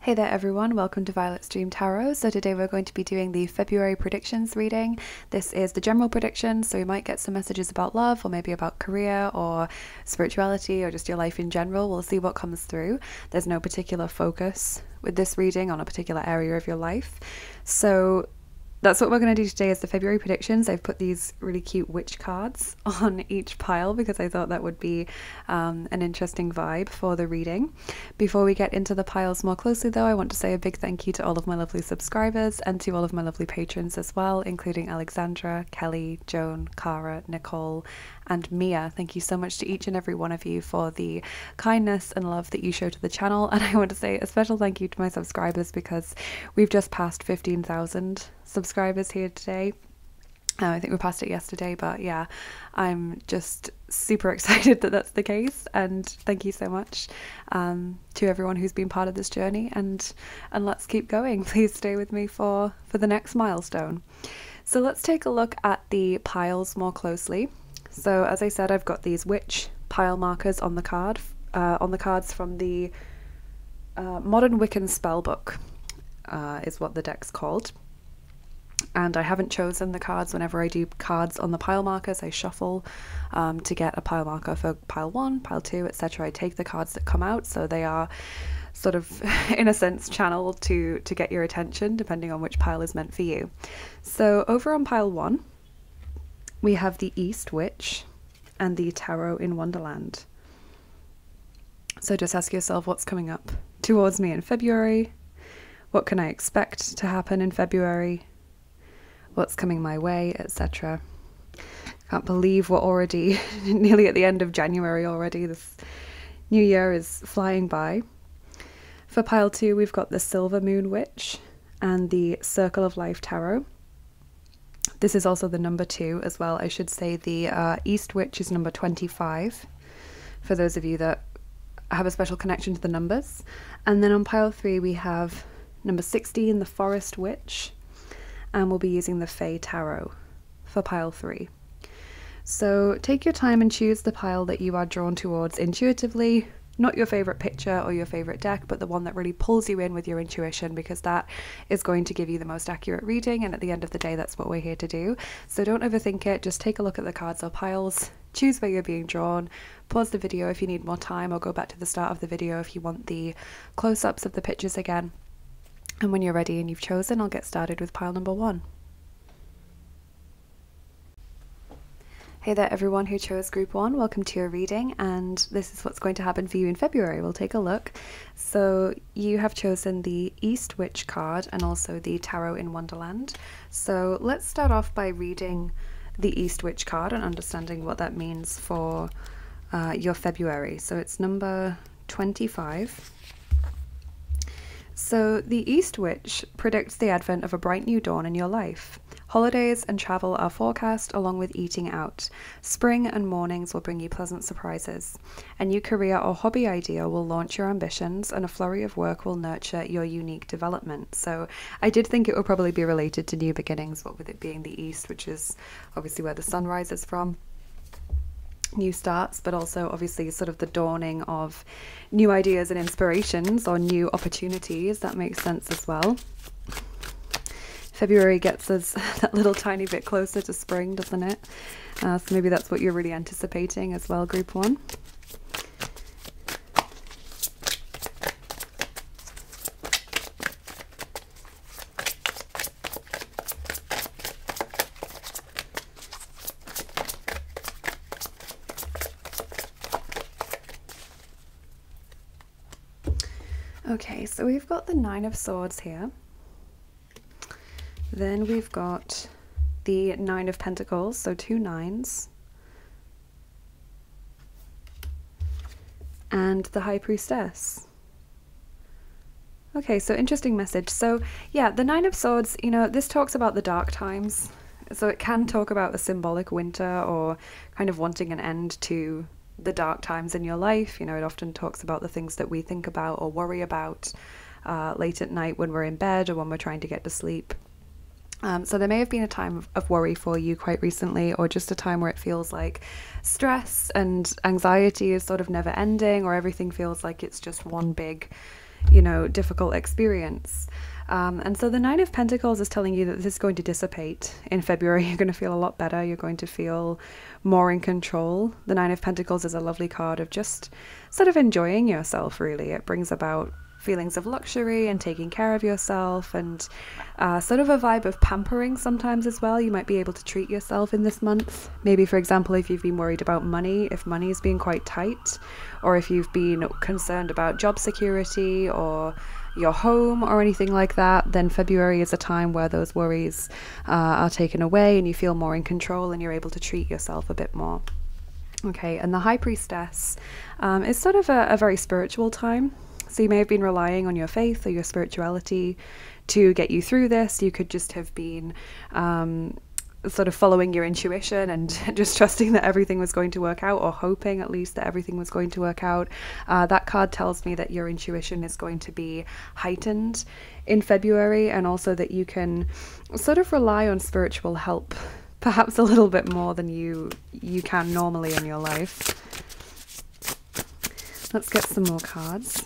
Hey there everyone, welcome to Violet's Dream Tarot. So today we're going to be doing the February predictions reading. This is the general prediction, so you might get some messages about love or maybe about career or spirituality or just your life in general. We'll see what comes through. There's no particular focus with this reading on a particular area of your life. So that's what we're going to do today is the February predictions. I've put these really cute witch cards on each pile because I thought that would be an interesting vibe for the reading. Before we get into the piles more closely though, I want to say a big thank you to all of my lovely subscribers and to all of my lovely patrons as well, including Alexandra, Kelly, Joan, Cara, Nicole, and Mia. Thank you so much to each and every one of you for the kindness and love that you show to the channel. And I want to say a special thank you to my subscribers because we've just passed 15,000 subscribers here today. I think we passed it yesterday, but yeah, I'm just super excited that that's the case, and thank you so much to everyone who's been part of this journey, and let's keep going. Please stay with me for the next milestone. So let's take a look at the piles more closely. So as I said, I've got these witch pile markers on the cards from the Modern Wiccan Spellbook is what the deck's called. And I haven't chosen the cards. Whenever I do cards on the pile markers, I shuffle to get a pile marker for pile 1, pile 2, etc. I take the cards that come out, so they are sort of, in a sense, channeled to get your attention, depending on which pile is meant for you. So over on pile 1, we have the East Witch and the Tarot in Wonderland. So just ask yourself what's coming up towards me in February. What can I expect to happen in February? What's coming my way, etc. Can't believe we're already nearly at the end of January already. This new year is flying by. For pile 2, we've got the Silver Moon Witch and the Circle of Life Tarot. This is also the number 2 as well. I should say the East Witch is number 25, for those of you that have a special connection to the numbers. And then on pile 3, we have number 16, the Forest Witch, and we'll be using the Fey Tarot for pile 3. So take your time and choose the pile that you are drawn towards intuitively, not your favorite picture or your favorite deck, but the one that really pulls you in with your intuition, because that is going to give you the most accurate reading, and at the end of the day that's what we're here to do. So don't overthink it, just take a look at the cards or piles, choose where you're being drawn, pause the video if you need more time, or go back to the start of the video if you want the close-ups of the pictures again. And when you're ready and you've chosen, I'll get started with pile number 1. Hey there everyone who chose group 1, welcome to your reading, and this is what's going to happen for you in February. We'll take a look. So you have chosen the East Witch card and also the Tarot in Wonderland. So let's start off by reading the East Witch card and understanding what that means for your February. So it's number 25. So the East Witch predicts the advent of a bright new dawn in your life. Holidays and travel are forecast along with eating out. Spring and mornings will bring you pleasant surprises. A new career or hobby idea will launch your ambitions, and a flurry of work will nurture your unique development. So I did think it would probably be related to new beginnings, what with it being the East, which is obviously where the sun rises from. New starts, but also obviously sort of the dawning of new ideas and inspirations or new opportunities. That makes sense as well. February gets us that little tiny bit closer to spring, doesn't it? So maybe that's what you're really anticipating as well, group 1. Okay, so we've got the 9 of Swords here. Then we've got the 9 of Pentacles, so 2 9s. And the High Priestess. Okay, so interesting message. So yeah, the 9 of Swords, you know, this talks about the dark times. So it can talk about a symbolic winter or kind of wanting an end to the dark times in your life. You know, it often talks about the things that we think about or worry about late at night when we're in bed or when we're trying to get to sleep. So there may have been a time of worry for you quite recently, or just a time where it feels like stress and anxiety is sort of never ending, or everything feels like it's just one big, you know, difficult experience. And so the Nine of Pentacles is telling you that this is going to dissipate in February. You're going to feel a lot better. You're going to feel more in control. The Nine of Pentacles is a lovely card of just sort of enjoying yourself, really. It brings about feelings of luxury and taking care of yourself, and sort of a vibe of pampering sometimes as well. You might be able to treat yourself in this month. Maybe, for example, if you've been worried about money, if money has been quite tight, or if you've been concerned about job security or your home or anything like that, then February is a time where those worries are taken away and you feel more in control and you're able to treat yourself a bit more. Okay, and the High Priestess is sort of a very spiritual time. So you may have been relying on your faith or your spirituality to get you through this. You could just have been sort of following your intuition and just trusting that everything was going to work out, or hoping at least that everything was going to work out. That card tells me that your intuition is going to be heightened in February, and also that you can sort of rely on spiritual help perhaps a little bit more than you can normally in your life. Let's get some more cards.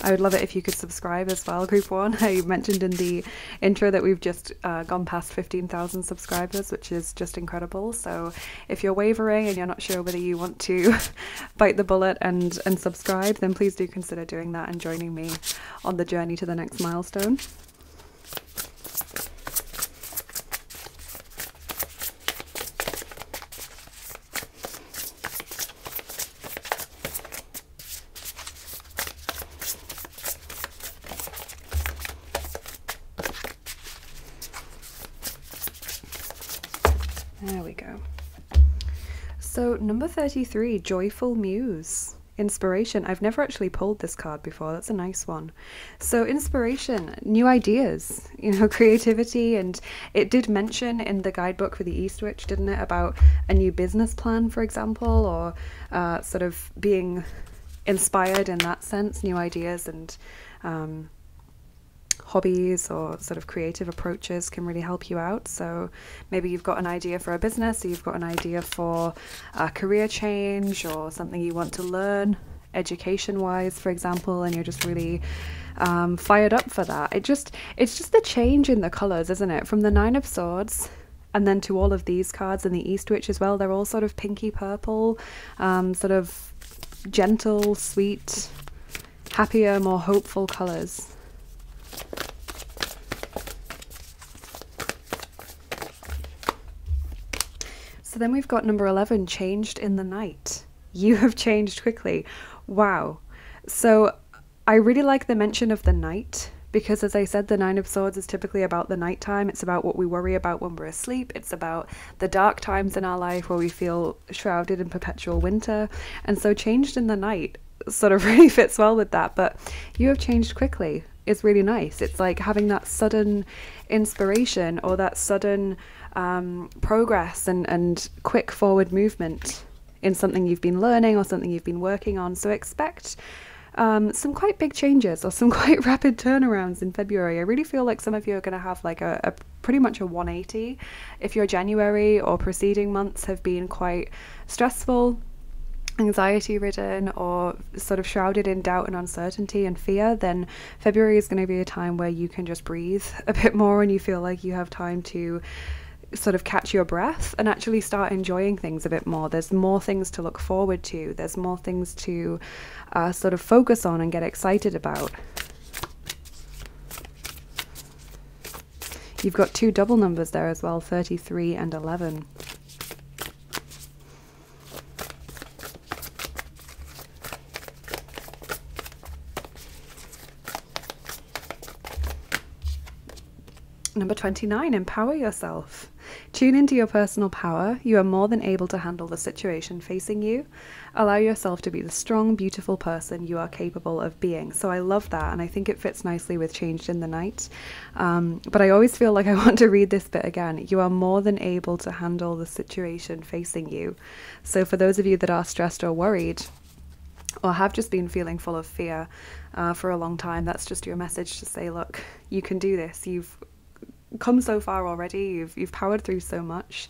I would love it if you could subscribe as well, Group 1. I mentioned in the intro that we've just gone past 15,000 subscribers, which is just incredible. So if you're wavering and you're not sure whether you want to bite the bullet and subscribe, then please do consider doing that and joining me on the journey to the next milestone. There we go. So number 33, Joyful Muse. Inspiration. I've never actually pulled this card before. That's a nice one. So inspiration, new ideas, you know, creativity. And it did mention in the guidebook for the East Witch, didn't it, about a new business plan, for example, or sort of being inspired in that sense, new ideas and hobbies or sort of creative approaches can really help you out. So maybe you've got an idea for a business, or you've got an idea for a career change or something you want to learn education wise, for example, and you're just really fired up for that. It's just the change in the colors, isn't it? From the Nine of Swords and then to all of these cards in the East Witch as well, they're all sort of pinky purple, sort of gentle, sweet, happier, more hopeful colors. So then we've got number 11, Changed in the Night. You have changed quickly. Wow. So I really like the mention of the night, because as I said, the Nine of Swords is typically about the nighttime. It's about what we worry about when we're asleep. It's about the dark times in our life where we feel shrouded in perpetual winter. And so Changed in the Night sort of really fits well with that. But you have changed quickly is really nice. It's like having that sudden inspiration or that sudden progress and quick forward movement in something you've been learning or something you've been working on. So expect some quite big changes or some quite rapid turnarounds in February. I really feel like some of you are going to have like a pretty much a 180. If your January or preceding months have been quite stressful, anxiety ridden, or sort of shrouded in doubt and uncertainty and fear, then February is going to be a time where you can just breathe a bit more and you feel like you have time to sort of catch your breath and actually start enjoying things a bit more. There's more things to look forward to. There's more things to sort of focus on and get excited about. You've got two double numbers there as well, 33 and 11. Number 29, empower yourself. Tune into your personal power. You are more than able to handle the situation facing you. Allow yourself to be the strong, beautiful person you are capable of being. So I love that, and I think it fits nicely with Changed in the Night. But I always feel like I want to read this bit again. You are more than able to handle the situation facing you. So for those of you that are stressed or worried, or have just been feeling full of fear for a long time, that's just your message to say, look, you can do this. You've come so far already, you've powered through so much,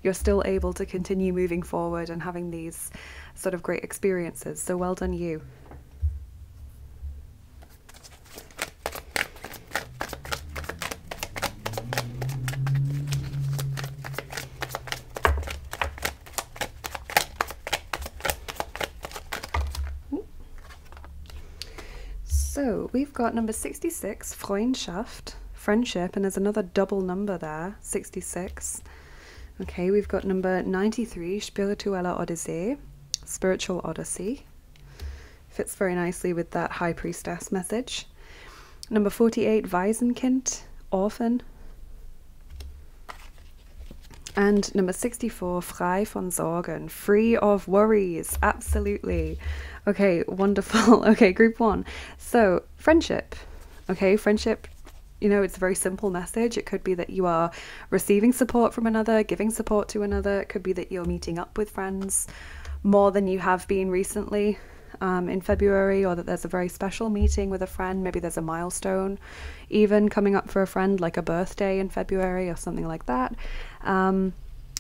you're still able to continue moving forward and having these sort of great experiences, so well done you. So we've got number 66, Freundschaft, friendship, and there's another double number there, 66. Okay, we've got number 93, Spirituelle Odyssee, spiritual odyssey. Fits very nicely with that High Priestess message. Number 48, Waisenkind, orphan. And number 64, Frei von Sorgen, free of worries, absolutely. Okay, wonderful. Okay, group 1. So, friendship. Okay, friendship, you know, it's a very simple message. It could be that you are receiving support from another, giving support to another. It could be that you're meeting up with friends more than you have been recently in February, or that there's a very special meeting with a friend. Maybe there's a milestone even coming up for a friend, like a birthday in February or something like that.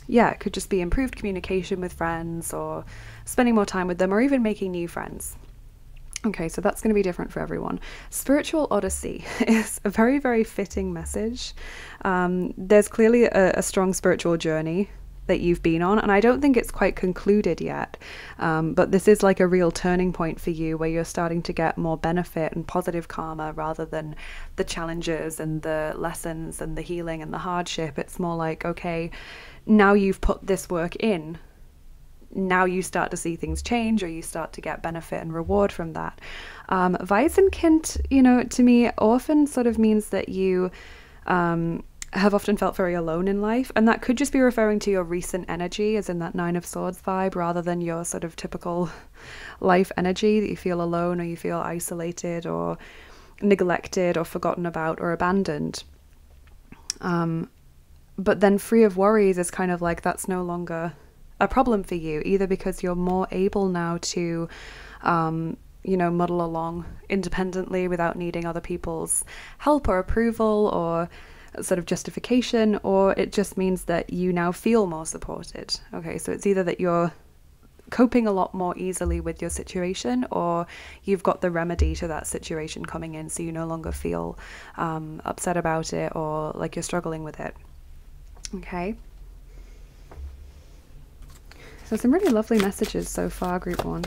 Yeah, it could just be improved communication with friends, or spending more time with them, or even making new friends. Okay, so that's going to be different for everyone. Spiritual Odyssey is a very, very fitting message. There's clearly a strong spiritual journey that you've been on, and I don't think it's quite concluded yet, but this is like a real turning point for you, where you're starting to get more benefit and positive karma rather than the challenges and the lessons and the healing and the hardship. It's more like, okay, now you've put this work in, now you start to see things change, or you start to get benefit and reward from that. Waisenkind, you know, to me often sort of means that you have often felt very alone in life, and that could just be referring to your recent energy, as in that Nine of Swords vibe, rather than your sort of typical life energy, that you feel alone, or you feel isolated or neglected or forgotten about or abandoned. But then free of worries is kind of like, that's no longer a problem for you, either because you're more able now to you know, muddle along independently without needing other people's help or approval or sort of justification, or it just means that you now feel more supported. Okay, so it's either that you're coping a lot more easily with your situation, or you've got the remedy to that situation coming in, so you no longer feel upset about it or like you're struggling with it. Okay, so some really lovely messages so far, group 1.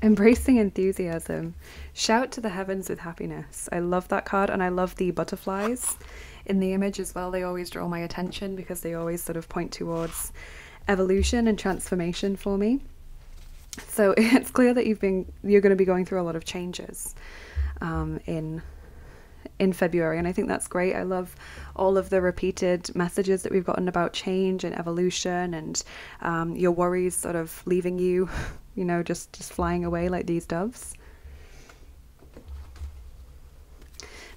Embracing enthusiasm. Shout to the heavens with happiness. I love that card, and I love the butterflies in the image as well. They always draw my attention because they always sort of point towards evolution and transformation for me. So it's clear that you're going to be going through a lot of changes in February, and I think that's great. I love all of the repeated messages that we've gotten about change and evolution, and your worries sort of leaving you, you know, just flying away like these doves.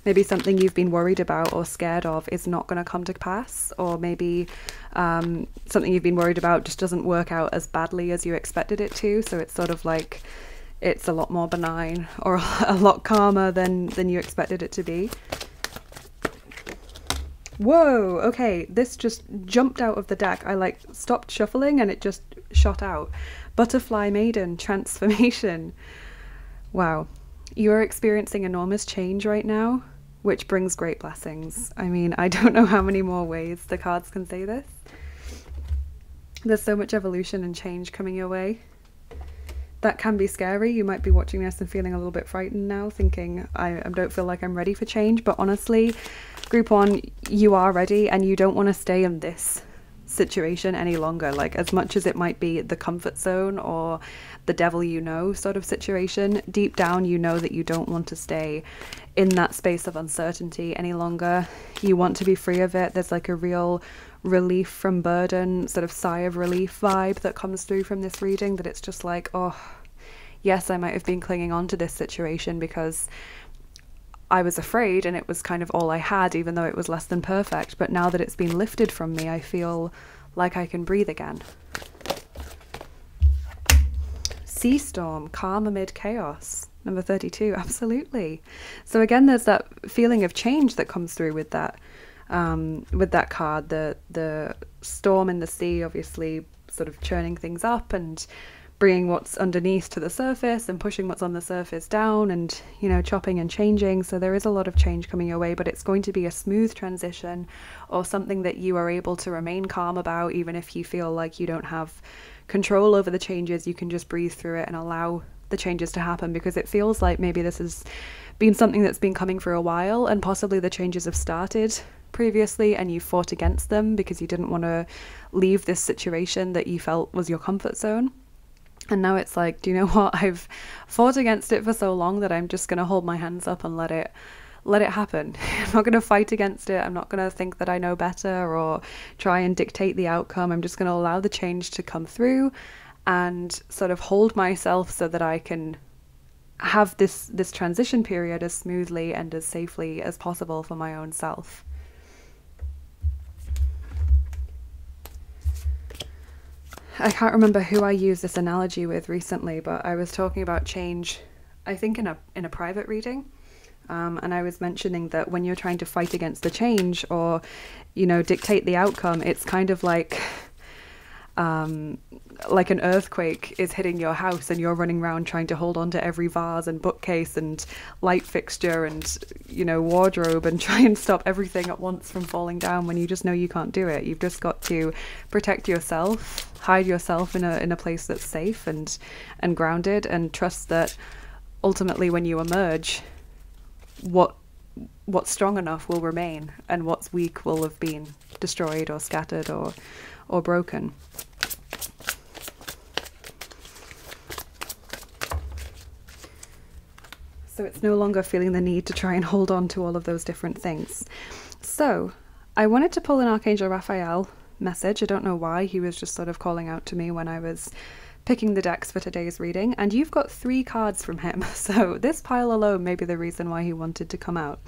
Maybe something you've been worried about or scared of is not going to come to pass, or maybe something you've been worried about just doesn't work out as badly as you expected it to, so it's sort of like it's a lot more benign or a lot calmer than you expected it to be. Whoa, okay, this just jumped out of the deck. I like stopped shuffling and it just shot out. Butterfly Maiden, transformation. Wow, you're experiencing enormous change right now, which brings great blessings. I mean, I don't know how many more ways the cards can say this. There's so much evolution and change coming your way. That can be scary. You might be watching this and feeling a little bit frightened now, thinking, I don't feel like I'm ready for change. But honestly, group 1, you are ready, and you don't want to stay in this situation any longer. Like, as much as it might be the comfort zone or the devil you know sort of situation, deep down you know that you don't want to stay in that space of uncertainty any longer. You want to be free of it. There's like a real relief from burden, sort of sigh of relief vibe that comes through from this reading, that it's just like, oh yes, I might have been clinging on to this situation because I was afraid and it was kind of all I had, even though it was less than perfect, but now that it's been lifted from me, I feel like I can breathe again. Sea Storm, calm amid chaos, number 32, absolutely. So again, there's that feeling of change that comes through with that card. The storm in the sea, obviously sort of churning things up and bringing what's underneath to the surface and pushing what's on the surface down, and, you know, chopping and changing. So there is a lot of change coming your way, but it's going to be a smooth transition, or something that you are able to remain calm about. Even if you feel like you don't have control over the changes, you can just breathe through it and allow the changes to happen, because it feels like maybe this has been something that's been coming for a while, and possibly the changes have started previously and you fought against them because you didn't want to leave this situation that you felt was your comfort zone. And now it's like, do you know what? I've fought against it for so long that I'm just going to hold my hands up and let it happen. I'm not going to fight against it. I'm not going to think that I know better or try and dictate the outcome. I'm just going to allow the change to come through and sort of hold myself so that I can have this transition period as smoothly and as safely as possible for my own self. I can't remember who I used this analogy with recently, but I was talking about change, I think in a private reading, and I was mentioning that when you're trying to fight against the change, or, you know, dictate the outcome, it's kind of like an earthquake is hitting your house and you're running around trying to hold on to every vase and bookcase and light fixture and, you know, wardrobe, and try and stop everything at once from falling down, when you just know you can't do it. You've just got to protect yourself, hide yourself in a place that's safe and grounded, and trust that ultimately when you emerge, what's strong enough will remain, and what's weak will have been destroyed or scattered or broken. So it's no longer feeling the need to try and hold on to all of those different things. So I wanted to pull an Archangel Raphael message. I don't know why. He was just sort of calling out to me when I was picking the decks for today's reading, and you've got 3 cards from him. So this pile alone may be the reason why he wanted to come out.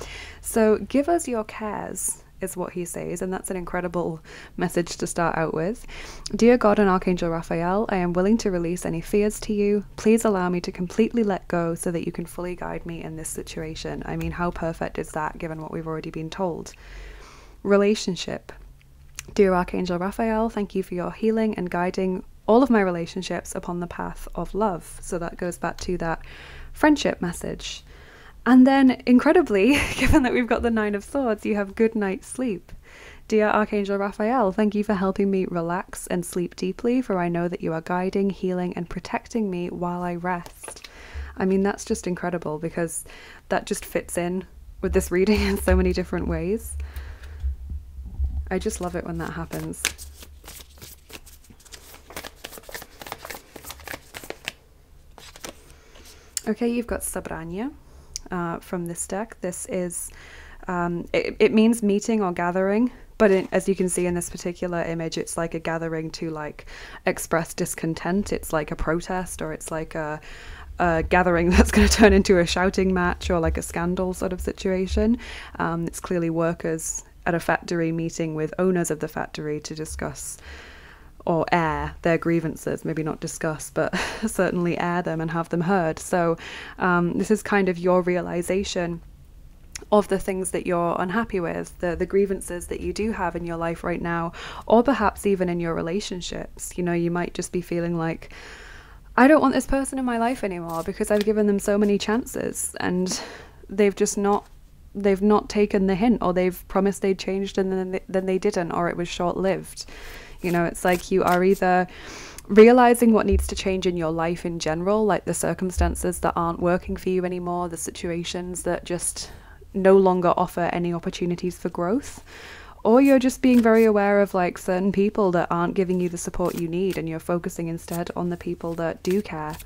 So give us your cares, is what he says, and that's an incredible message to start out with. Dear God and Archangel Raphael, I am willing to release any fears to you. Please allow me to completely let go so that you can fully guide me in this situation. I mean, how perfect is that, given what we've already been told? Relationship. Dear Archangel Raphael, thank you for your healing and guiding all of my relationships upon the path of love. So that goes back to that friendship message. And then, incredibly, given that we've got the 9 of Swords, you have good night's sleep. Dear Archangel Raphael, thank you for helping me relax and sleep deeply, for I know that you are guiding, healing, and protecting me while I rest. I mean, that's just incredible, because that just fits in with this reading in so many different ways. I just love it when that happens. Okay, you've got Sabrania. From this deck. This is, it means meeting or gathering, but as you can see in this particular image, it's like a gathering to like express discontent. It's like a protest, or it's like a gathering that's going to turn into a shouting match or like a scandal sort of situation. It's clearly workers at a factory meeting with owners of the factory to discuss or air their grievances, maybe not discuss, but certainly air them and have them heard. So this is kind of your realization of the things that you're unhappy with, the grievances that you do have in your life right now, or perhaps even in your relationships. You know, you might just be feeling like, I don't want this person in my life anymore because I've given them so many chances and they've not taken the hint, or they've promised they'd changed and then they didn't, or it was short-lived. You know, it's like you are either realizing what needs to change in your life in general, like the circumstances that aren't working for you anymore, the situations that just no longer offer any opportunities for growth, or you're just being very aware of like certain people that aren't giving you the support you need, and you're focusing instead on the people that do care.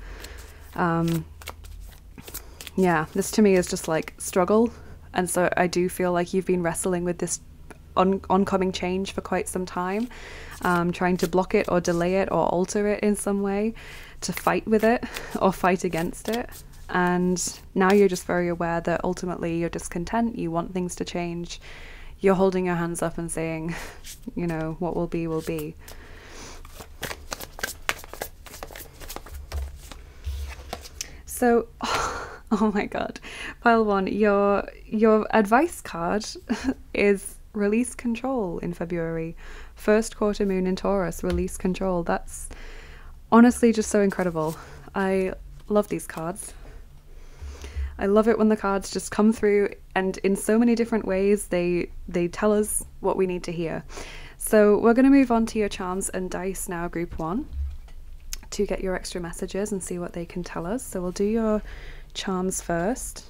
Yeah, this to me is just like struggle, and so I do feel like you've been wrestling with this oncoming change for quite some time, trying to block it or delay it or alter it in some way, to fight with it or fight against it. And now you're just very aware that ultimately you're discontent, you want things to change, you're holding your hands up and saying, you know, what will be will be. So oh my god, pile 1, your advice card is release control in February. First quarter moon in Taurus, release control. That's Honestly, just so incredible. I love these cards. I love it when the cards just come through, and in so many different ways they tell us what we need to hear. So we're going to move on to your charms and dice now, group 1, to get your extra messages and see what they can tell us. So we'll do your charms first.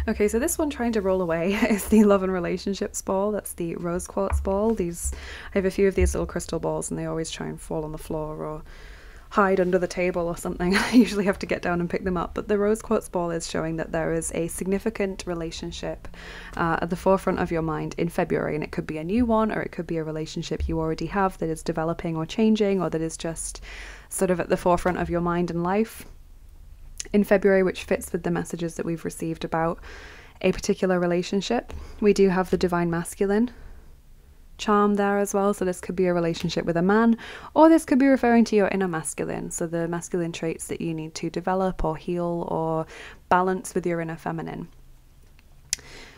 Okay, so this one, trying to roll away, is the love and relationships ball. That's the rose quartz ball. I have a few of these little crystal balls, and they always try and fall on the floor or hide under the table or something. I usually have to get down and pick them up. But the rose quartz ball is showing that there is a significant relationship at the forefront of your mind in February, and it could be a new one, or it could be a relationship you already have that is developing or changing, or that is just sort of at the forefront of your mind and life in February, which fits with the messages that we've received about a particular relationship. We do have the divine masculine charm there as well, so this could be a relationship with a man, or this could be referring to your inner masculine, so the masculine traits that you need to develop or heal or balance with your inner feminine.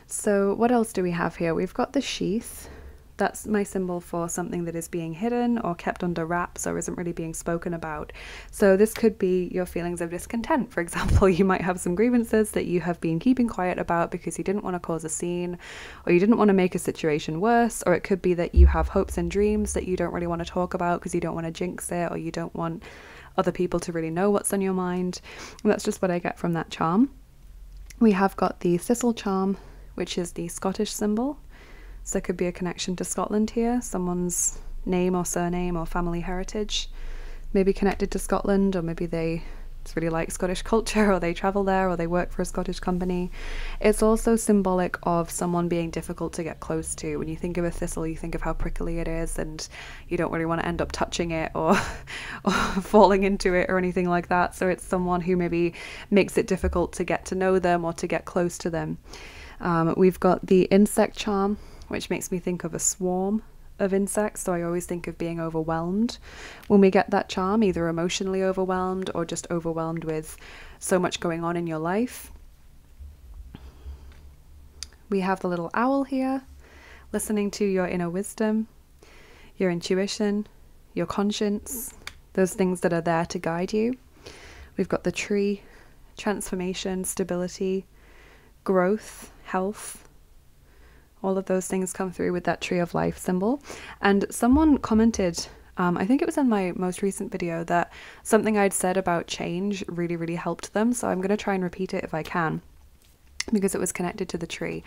So what else do we have here? We've got the sheath. That's my symbol for something that is being hidden or kept under wraps or isn't really being spoken about. So this could be your feelings of discontent. For example, you might have some grievances that you have been keeping quiet about because you didn't want to cause a scene, or you didn't want to make a situation worse, or it could be that you have hopes and dreams that you don't really want to talk about because you don't want to jinx it, or you don't want other people to really know what's on your mind. And that's just what I get from that charm. We have got the thistle charm, which is the Scottish symbol. So there could be a connection to Scotland here, someone's name or surname or family heritage, maybe connected to Scotland, or maybe they just really like Scottish culture, or they travel there, or they work for a Scottish company. It's also symbolic of someone being difficult to get close to. When you think of a thistle, you think of how prickly it is, and you don't really want to end up touching it or falling into it or anything like that. So it's someone who maybe makes it difficult to get to know them or to get close to them. We've got the insect charm, which makes me think of a swarm of insects, so I always think of being overwhelmed when we get that charm, either emotionally overwhelmed or just overwhelmed with so much going on in your life. We have the little owl here, listening to your inner wisdom, your intuition, your conscience, those things that are there to guide you. We've got the tree, transformation, stability, growth, health. All of those things come through with that tree of life symbol. And someone commented, I think it was in my most recent video, that something I'd said about change really, really helped them. So I'm going to try and repeat it if I can, because it was connected to the tree.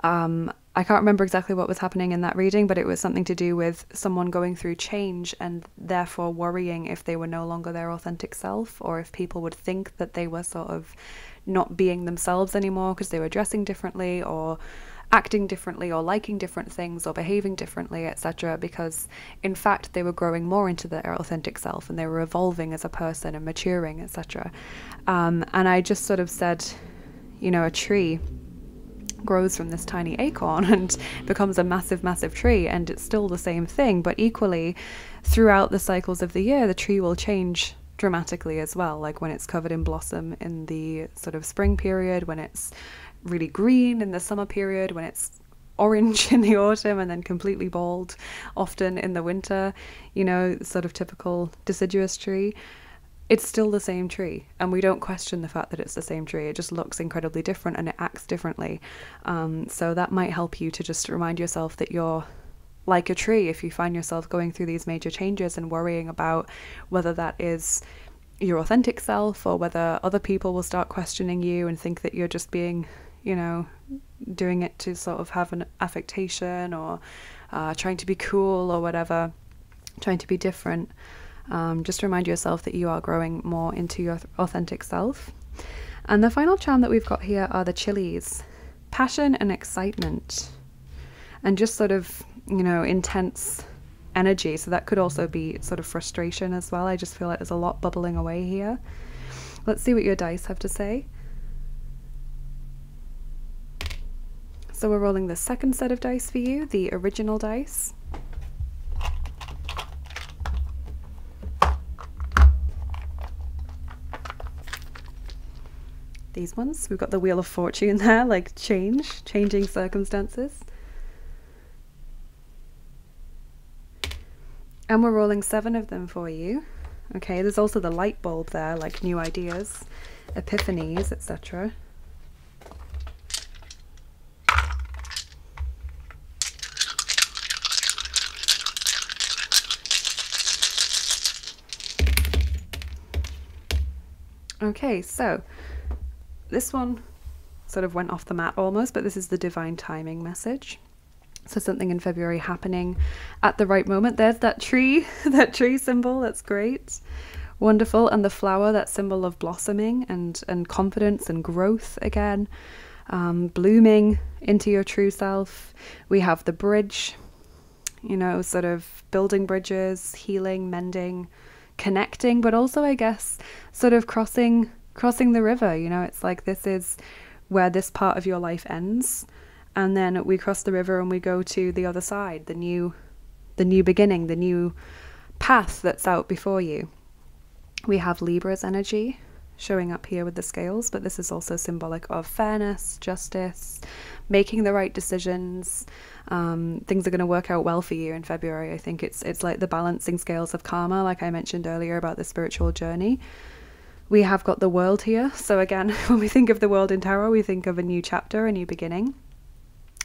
I can't remember exactly what was happening in that reading, but it was something to do with someone going through change and therefore worrying if they were no longer their authentic self, or if people would think that they were sort of not being themselves anymore because they were dressing differently or acting differently or liking different things or behaving differently, etc., because in fact they were growing more into their authentic self and they were evolving as a person and maturing, etc. And I just sort of said, you know, a tree grows from this tiny acorn and becomes a massive, massive tree, and it's still the same thing, but equally throughout the cycles of the year the tree will change dramatically as well, like when it's covered in blossom in the sort of spring period, when it's really green in the summer period, when it's orange in the autumn, and then completely bald often in the winter, you know, sort of typical deciduous tree. It's still the same tree, and we don't question the fact that it's the same tree. It just looks incredibly different and it acts differently. So that might help you to just remind yourself that you're like a tree if you find yourself going through these major changes and worrying about whether that is your authentic self or whether other people will start questioning you and think that you're just being, you know, doing it to sort of have an affectation or trying to be cool or whatever, trying to be different. Just remind yourself that you are growing more into your authentic self. And the final charm that we've got here are the chilies passion and excitement, and just sort of, you know, intense energy. So that could also be sort of frustration as well. I just feel like there's a lot bubbling away here. Let's see what your dice have to say. So we're rolling the second set of dice for you, the original dice. These ones, we've got the Wheel of Fortune there, like changing circumstances. And we're rolling 7 of them for you. Okay, there's also the light bulb there, like new ideas, epiphanies, etc. Okay, so this one sort of went off the mat almost, but this is the divine timing message. So something in February happening at the right moment. There's that tree, that tree symbol. That's great. Wonderful. And the flower, that symbol of blossoming and confidence and growth again. Blooming into your true self. We have the bridge, you know, sort of building bridges, healing, mending, connecting, but also, I guess, sort of crossing the river. You know, it's like this is where this part of your life ends, and then we cross the river and we go to the other side, the new beginning, the new path that's out before you. We have Libra's energy showing up here with the scales, but this is also symbolic of fairness, justice, making the right decisions. Things are going to work out well for you in February. I think it's like the balancing scales of karma, like I mentioned earlier about the spiritual journey. We have got the World here. So again, when we think of the World in tarot, we think of a new chapter, a new beginning,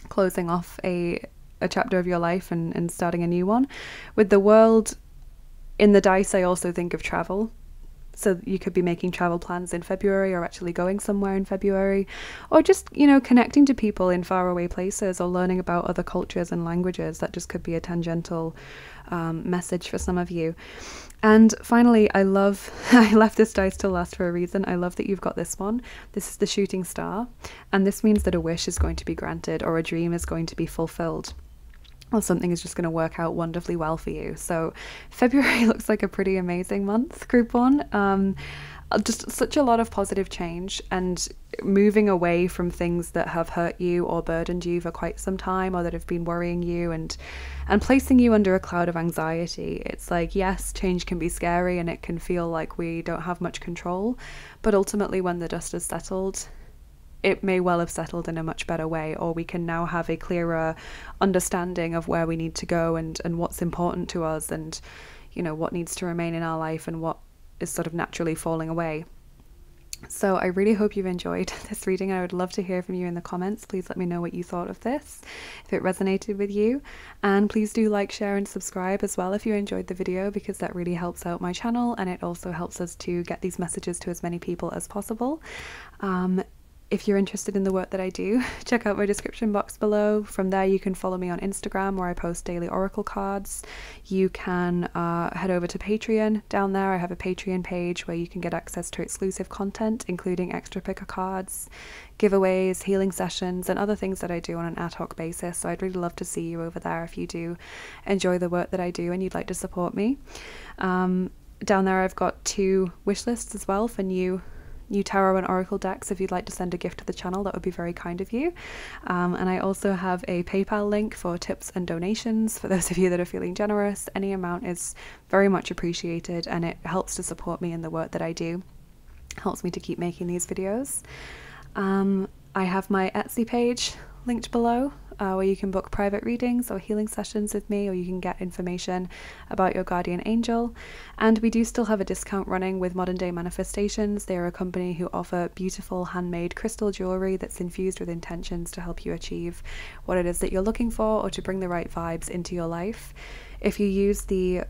closing off a chapter of your life and starting a new one. With the World in the dice, I also think of travel. So you could be making travel plans in February, or actually going somewhere in February, or just, you know, connecting to people in faraway places, or learning about other cultures and languages. That just could be a tangential message for some of you. And finally, I left this dice to last for a reason. I love that you've got this one. This is the shooting star, and this means that a wish is going to be granted, or a dream is going to be fulfilled, or something is just going to work out wonderfully well for you. So February looks like a pretty amazing month, group 1. Just such a lot of positive change, and moving away from things that have hurt you or burdened you for quite some time, or that have been worrying you and placing you under a cloud of anxiety. It's like, yes, change can be scary and it can feel like we don't have much control, but ultimately when the dust has settled, it may well have settled in a much better way, or we can now have a clearer understanding of where we need to go and what's important to us, and, you know, what needs to remain in our life and what is sort of naturally falling away. So I really hope you've enjoyed this reading. I would love to hear from you in the comments. Please let me know what you thought of this, if it resonated with you, and please do like, share and subscribe as well if you enjoyed the video, because that really helps out my channel, and it also helps us to get these messages to as many people as possible. If you're interested in the work that I do, check out my description box below. From there you can follow me on Instagram, where I post daily oracle cards. You can head over to Patreon. Down there I have a Patreon page where you can get access to exclusive content, including extra picker cards, giveaways, healing sessions, and other things that I do on an ad hoc basis. So I'd really love to see you over there if you do enjoy the work that I do and you'd like to support me. Down there I've got 2 wish lists as well for new tarot and oracle decks. If you'd like to send a gift to the channel, that would be very kind of you. And I also have a PayPal link for tips and donations for those of you that are feeling generous. Any amount is very much appreciated, and it helps to support me in the work that I do. It helps me to keep making these videos. I have my Etsy page linked below, where you can book private readings or healing sessions with me, or you can get information about your guardian angel. And we do still have a discount running with Modern Day Manifestations. They are a company who offer beautiful handmade crystal jewelry that's infused with intentions to help you achieve what it is that you're looking for, or to bring the right vibes into your life. If you use the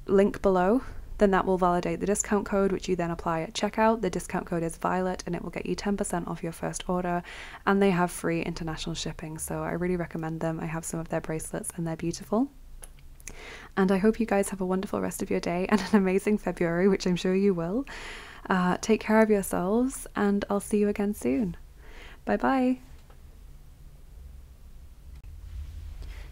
link below, then that will validate the discount code, which you then apply at checkout. The discount code is Violet, and it will get you 10% off your first order, and they have free international shipping, so I really recommend them. I have some of their bracelets and they're beautiful. And I hope you guys have a wonderful rest of your day and an amazing February, which I'm sure you will. Take care of yourselves, and I'll see you again soon. Bye bye.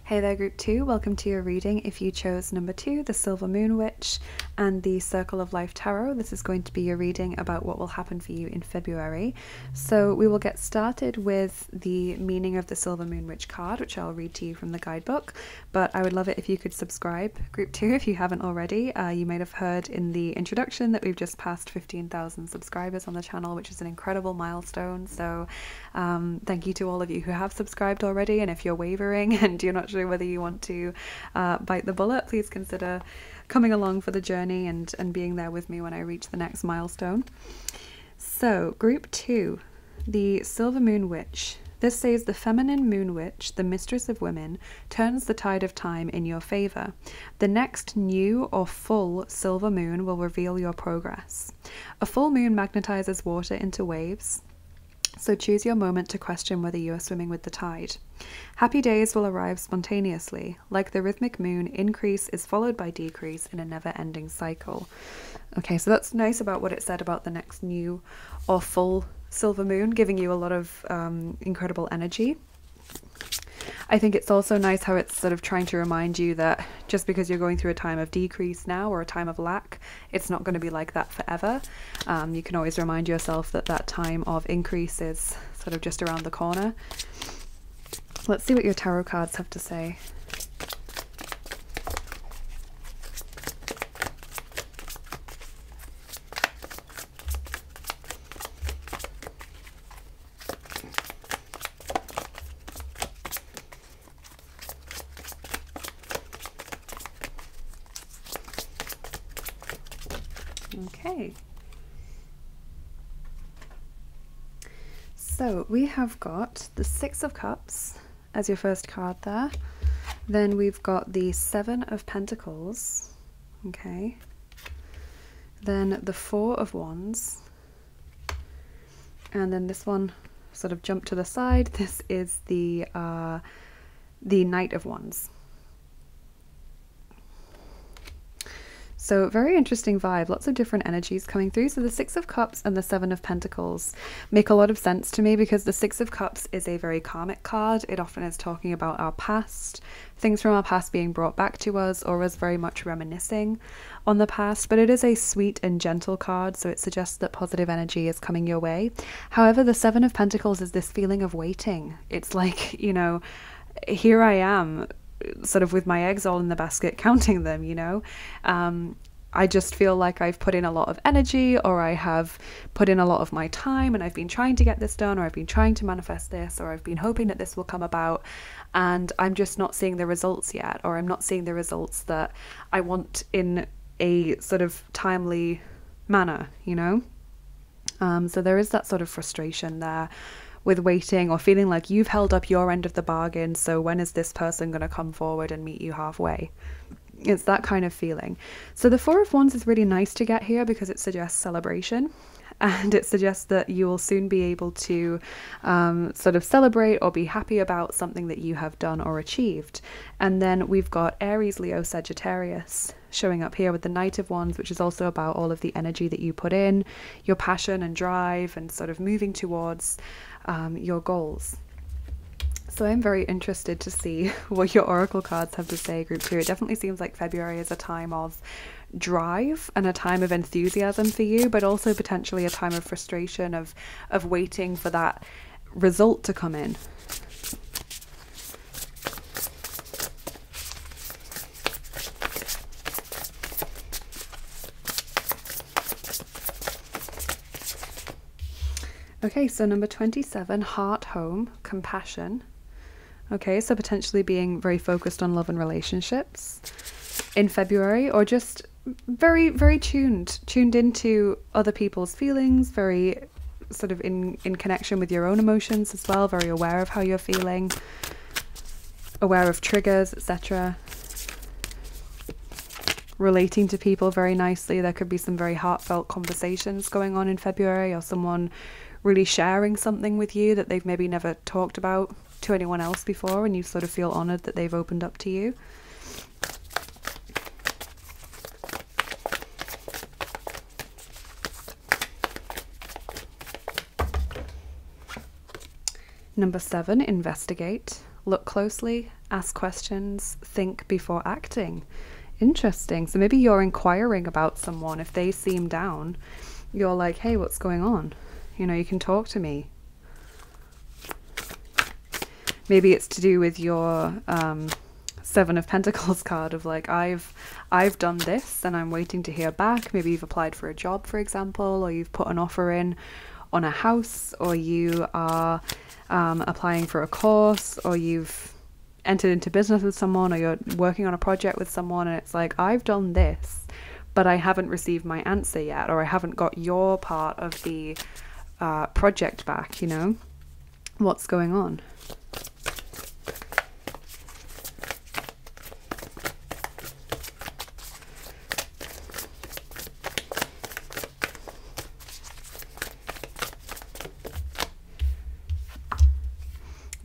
Hey there, group 2, welcome to your reading. If you chose number 2, the Silver Moon Witch and the Circle of Life Tarot, this is going to be your reading about what will happen for you in February. So we will get started with the meaning of the Silver Moon Witch card, which I'll read to you from the guidebook, but I would love it if you could subscribe, group 2, if you haven't already. You might have heard in the introduction that we've just passed 15,000 subscribers on the channel, which is an incredible milestone. So thank you to all of you who have subscribed already, and if you're wavering and you're not sure whether you want to bite the bullet, please consider coming along for the journey and being there with me when I reach the next milestone. So group 2, the Silver Moon Witch. This says the feminine moon witch, the mistress of women, turns the tide of time in your favor. The next new or full silver moon will reveal your progress. A full moon magnetizes water into waves, so choose your moment to question whether you are swimming with the tide. Happy days will arrive spontaneously. Like the rhythmic moon, increase is followed by decrease in a never-ending cycle. Okay, so that's nice about what it said about the next new or full silver moon, giving you a lot of incredible energy. I think it's also nice how it's sort of trying to remind you that just because you're going through a time of decrease now or a time of lack, it's not going to be like that forever. You can always remind yourself that that time of increase is sort of just around the corner. Let's see what your tarot cards have to say. Okay, so we have got the Six of Cups as your first card there. Then we've got the Seven of Pentacles, okay. Then the Four of Wands. And then this one sort of jumped to the side. This is the Knight of Wands. So very interesting vibe, lots of different energies coming through. So the Six of Cups and the Seven of Pentacles make a lot of sense to me because the Six of Cups is a very karmic card. It often is talking about our past, things from our past being brought back to us, or us very much reminiscing on the past. But it is a sweet and gentle card, so it suggests that positive energy is coming your way. However, the Seven of Pentacles is this feeling of waiting. It's like, you know, here I am, sort of with my eggs all in the basket, counting them, you know. I just feel like I've put in a lot of energy, or I have put in a lot of my time, and I've been trying to get this done, or I've been trying to manifest this, or I've been hoping that this will come about, and I'm just not seeing the results yet, or I'm not seeing the results that I want in a sort of timely manner, you know. So there is that sort of frustration there with waiting, or feeling like you've held up your end of the bargain, so when is this person going to come forward and meet you halfway? It's that kind of feeling. So the Four of Wands is really nice to get here because it suggests celebration, and it suggests that you will soon be able to sort of celebrate or be happy about something that you have done or achieved. And then we've got Aries, Leo, Sagittarius showing up here with the Knight of Wands, which is also about all of the energy that you put in, your passion and drive, and sort of moving towards your goals. So I'm very interested to see what your oracle cards have to say, group 2. It definitely seems like February is a time of drive and a time of enthusiasm for you, but also potentially a time of frustration, of waiting for that result to come in. Okay, so number 27, heart, home, compassion. Okay, so potentially being very focused on love and relationships in February, or just very, very tuned into other people's feelings, very sort of in connection with your own emotions as well, very aware of how you're feeling, aware of triggers, etc. Relating to people very nicely. There could be some very heartfelt conversations going on in February, or someone really sharing something with you that they've maybe never talked about to anyone else before, and you sort of feel honored that they've opened up to you. Number 7, investigate. Look closely, ask questions, think before acting. Interesting. So maybe you're inquiring about someone. If they seem down, you're like, hey, what's going on? You know, you can talk to me. Maybe it's to do with your Seven of Pentacles card of like, I've done this and I'm waiting to hear back. Maybe you've applied for a job, for example, or you've put an offer in on a house, or you are applying for a course, or you've entered into business with someone, or you're working on a project with someone, and it's like, I've done this, but I haven't received my answer yet, or I haven't got your part of the project back, you know? What's going on?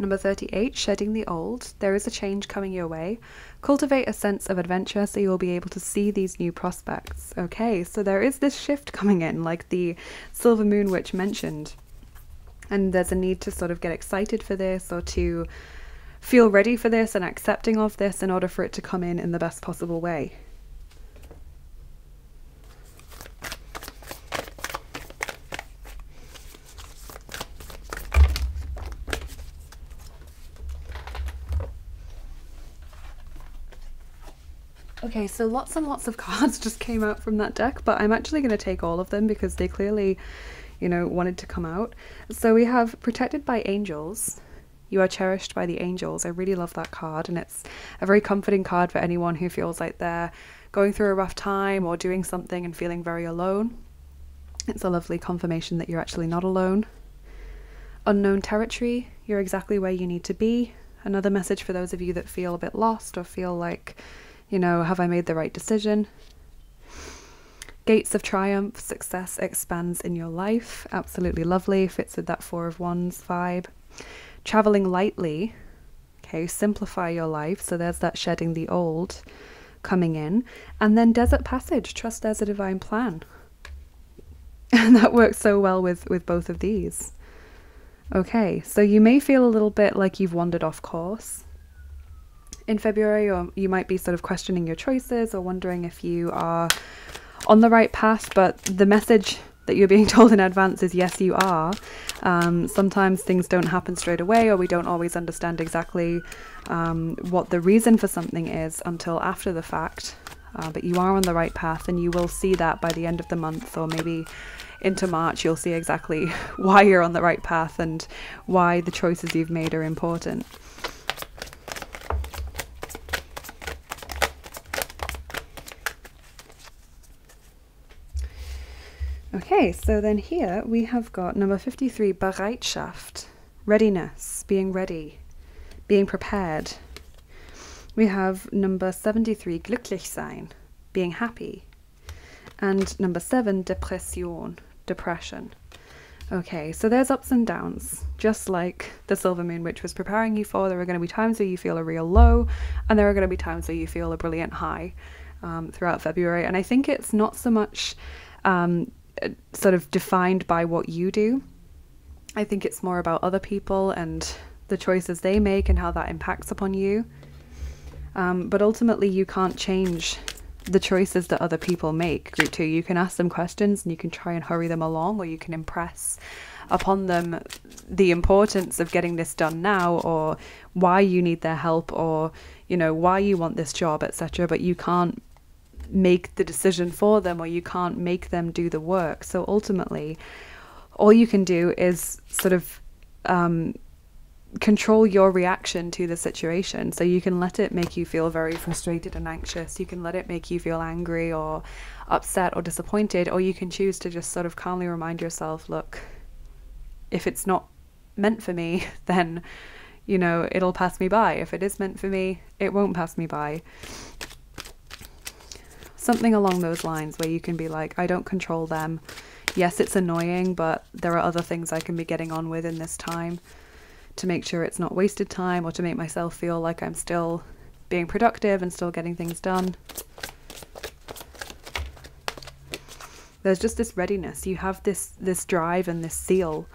Number 38, shedding the old. There is a change coming your way. Cultivate a sense of adventure so you will be able to see these new prospects. Okay, so there is this shift coming in, like the Silver Moon Witch mentioned. And there's a need to sort of get excited for this, or to feel ready for this and accepting of this in order for it to come in the best possible way. Okay, so lots and lots of cards just came out from that deck, but I'm actually going to take all of them because they clearly, you know, wanted to come out. So we have Protected by Angels. You are cherished by the angels. I really love that card, and it's a very comforting card for anyone who feels like they're going through a rough time or doing something and feeling very alone. It's a lovely confirmation that you're actually not alone. Unknown territory. You're exactly where you need to be. Another message for those of you that feel a bit lost or feel like, you know, have I made the right decision? Gates of Triumph, success expands in your life. Absolutely lovely, fits with that Four of Wands vibe. Traveling lightly, okay, simplify your life. So there's that shedding the old coming in. And then Desert Passage, trust there's a divine plan. And that works so well with both of these. Okay, so you may feel a little bit like you've wandered off course in February, or you might be sort of questioning your choices or wondering if you are on the right path, but the message that you're being told in advance is yes, you are. Sometimes things don't happen straight away, or we don't always understand exactly what the reason for something is until after the fact, but you are on the right path, and you will see that by the end of the month, or maybe into March. You'll see exactly why you're on the right path and why the choices you've made are important. Okay, so then here we have got number 53, Bereitschaft, readiness, being ready, being prepared. We have number 73, glücklich sein, being happy. And number 7, Depression, depression. Okay, so there's ups and downs, just like the Silver Moon Witch was preparing you for. There are going to be times where you feel a real low, and there are going to be times where you feel a brilliant high throughout February. And I think it's not so much sort of defined by what you do. I think it's more about other people and the choices they make and how that impacts upon you. But ultimately you can't change the choices that other people make. Group 2, you can ask them questions and you can try and hurry them along, or you can impress upon them the importance of getting this done now, or why you need their help, or, you know, why you want this job, etc. But you can't make the decision for them, or you can't make them do the work. So ultimately all you can do is sort of control your reaction to the situation. So you can let it make you feel very frustrated and anxious, you can let it make you feel angry or upset or disappointed, or you can choose to just sort of calmly remind yourself, look, if it's not meant for me, then, you know, it'll pass me by. If it is meant for me, it won't pass me by. Something along those lines, where you can be like, I don't control them. Yes, it's annoying, but there are other things I can be getting on with in this time to make sure it's not wasted time, or to make myself feel like I'm still being productive and still getting things done. There's just this readiness. You have this drive and this zeal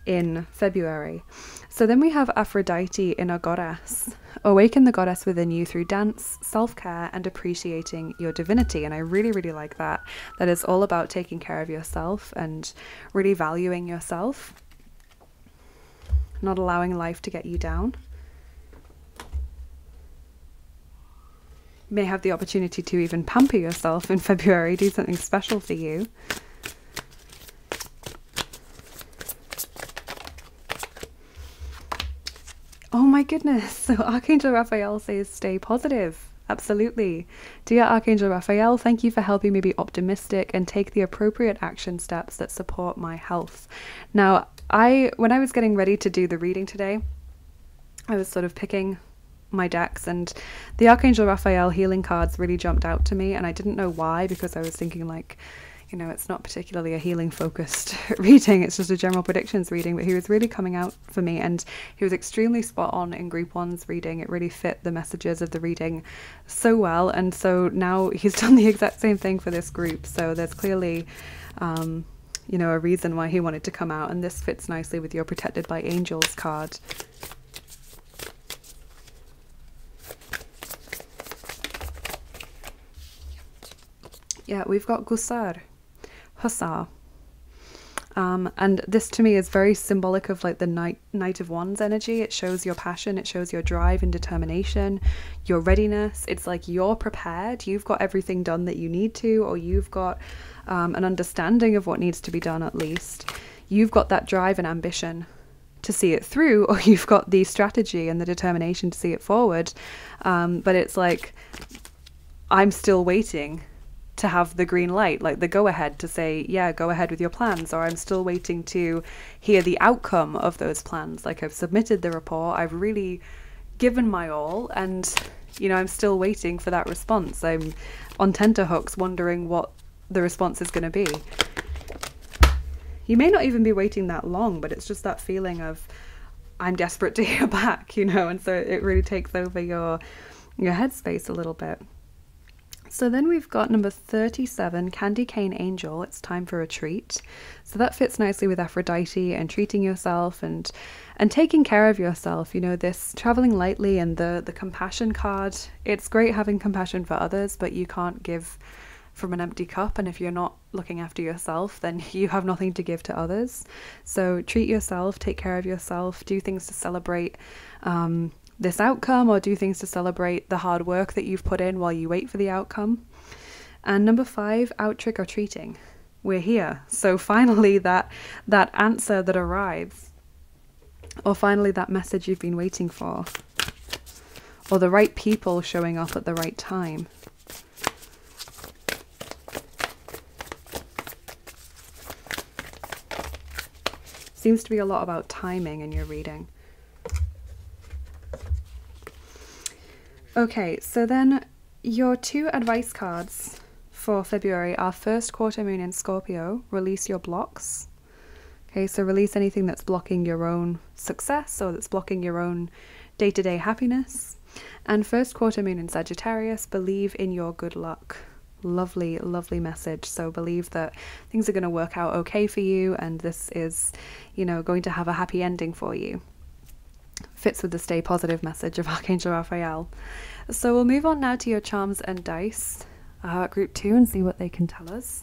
in February. So So then we have Aphrodite, inner goddess. Awaken the goddess within you through dance, self-care, and appreciating your divinity. And I really, really like that. That is all about taking care of yourself and really valuing yourself, not allowing life to get you down. You may have the opportunity to even pamper yourself in February, do something special for you. Oh my goodness, so Archangel Raphael says stay positive. Absolutely. Dear Archangel Raphael, thank you for helping me be optimistic and take the appropriate action steps that support my health. Now, when I was getting ready to do the reading today, I was sort of picking my decks, and the Archangel Raphael healing cards really jumped out to me, and I didn't know why, because I was thinking like, you know, it's not particularly a healing focused reading, it's just a general predictions reading, but he was really coming out for me, and he was extremely spot on in group one's reading. It really fit the messages of the reading so well, and so now he's done the exact same thing for this group, so there's clearly you know, a reason why he wanted to come out, and this fits nicely with your Protected by Angels card. Yeah, we've got Gusar, Hussar. And this to me is very symbolic of like the Knight of Wands energy. It shows your passion, it shows your drive and determination, your readiness. It's like you're prepared, you've got everything done that you need to, or you've got an understanding of what needs to be done at least. You've got that drive and ambition to see it through, or you've got the strategy and the determination to see it forward. But it's like, I'm still waiting to have the green light, like the go ahead to say, yeah, go ahead with your plans, or I'm still waiting to hear the outcome of those plans. Like I've submitted the report, I've really given my all, and you know, I'm still waiting for that response. I'm on tenterhooks wondering what the response is going to be. You may not even be waiting that long, but it's just that feeling of I'm desperate to hear back, you know, and so it really takes over your headspace a little bit. So then we've got number 37, Candy Cane Angel. It's time for a treat. So that fits nicely with Aphrodite and treating yourself and taking care of yourself. You know, this traveling lightly and the compassion card. It's great having compassion for others, but you can't give from an empty cup. And if you're not looking after yourself, then you have nothing to give to others. So treat yourself, take care of yourself, do things to celebrate this outcome, or do things to celebrate the hard work that you've put in while you wait for the outcome. And number 5, out trick or treating. We're here. So finally that answer that arrives, or finally that message you've been waiting for, or the right people showing up at the right time. Seems to be a lot about timing in your reading. Okay, so then your 2 advice cards for February are first quarter moon in Scorpio, release your blocks. Okay, so release anything that's blocking your own success or that's blocking your own day-to-day happiness. And first quarter moon in Sagittarius, believe in your good luck. Lovely, lovely message. So believe that things are going to work out okay for you, and this is, you know, going to have a happy ending for you. Fits with the stay positive message of Archangel Raphael. So we'll move on now to your charms and dice, group 2, and see what they can tell us.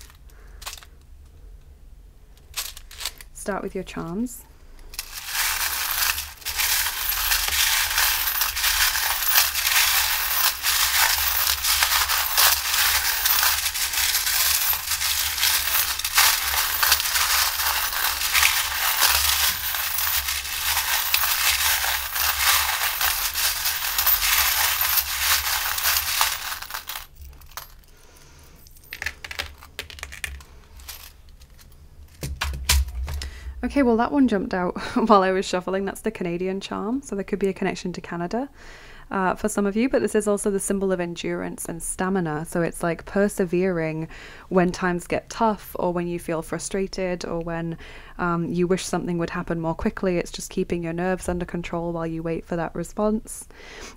Start with your charms. Okay, well that one jumped out while I was shuffling. That's the Canadian charm, so there could be a connection to Canada for some of you, but this is also the symbol of endurance and stamina. So it's like persevering when times get tough, or when you feel frustrated, or when you wish something would happen more quickly. It's just keeping your nerves under control while you wait for that response.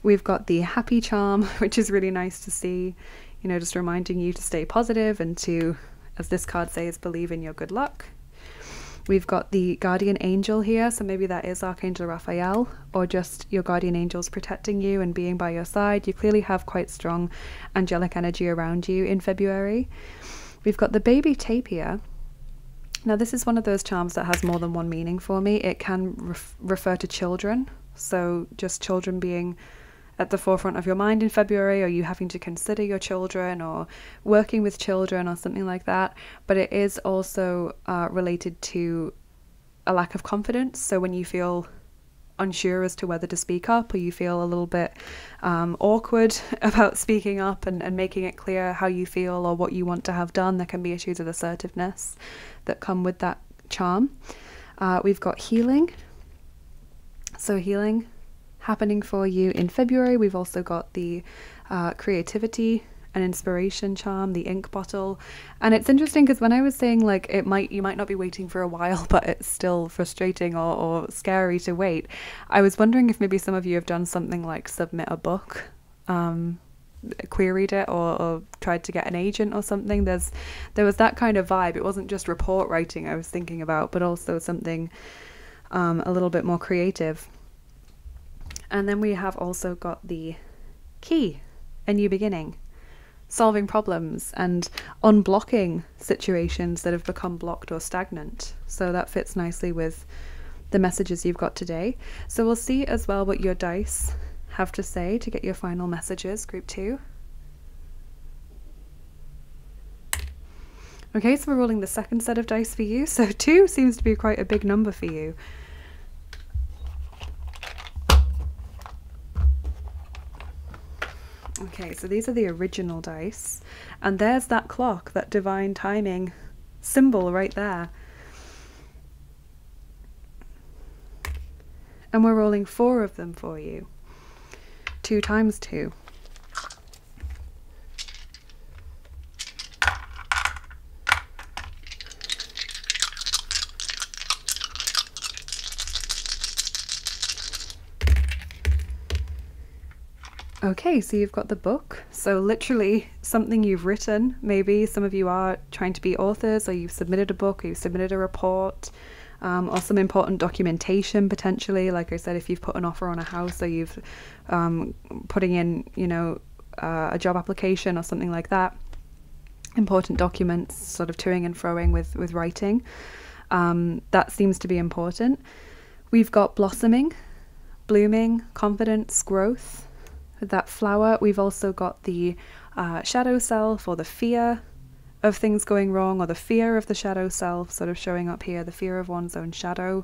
We've got the happy charm, which is really nice to see, you know, just reminding you to stay positive and to, as this card says, believe in your good luck. We've got the guardian angel here, so maybe that is Archangel Raphael, or just your guardian angels protecting you and being by your side. You clearly have quite strong angelic energy around you in February. We've got the baby tapir. Now this is one of those charms that has more than one meaning for me. It can refer to children, so just children being at the forefront of your mind in February, or you having to consider your children or working with children or something like that. But it is also related to a lack of confidence. So when you feel unsure as to whether to speak up, or you feel a little bit awkward about speaking up and making it clear how you feel or what you want to have done, there can be issues of assertiveness that come with that charm. We've got healing. So healing happening for you in February. We've also got the creativity and inspiration charm, the ink bottle. And it's interesting because when I was saying like you might not be waiting for a while, but it's still frustrating or scary to wait, I was wondering if maybe some of you have done something like submit a book, queried it, or tried to get an agent or something. There was that kind of vibe. It wasn't just report writing I was thinking about, but also something a little bit more creative. And then we have also got the key, a new beginning, solving problems and unblocking situations that have become blocked or stagnant. So that fits nicely with the messages you've got today. So we'll see as well what your dice have to say to get your final messages, group 2. Okay, so we're rolling the second set of dice for you. So 2 seems to be quite a big number for you. Okay, so these are the original dice, and there's that clock, that divine timing symbol right there. And we're rolling 4 of them for you. 2 times 2. Okay, so you've got the book. So literally something you've written. Maybe some of you are trying to be authors, or you've submitted a book, or you've submitted a report, or some important documentation potentially. Like I said, if you've put an offer on a house, or you've putting in, you know, a job application or something like that. Important documents, sort of toing and froing with writing. That seems to be important. We've got blossoming, blooming, confidence, growth. With that flower, we've also got the shadow self, or the fear of things going wrong, or the fear of the shadow self sort of showing up here, the fear of one's own shadow,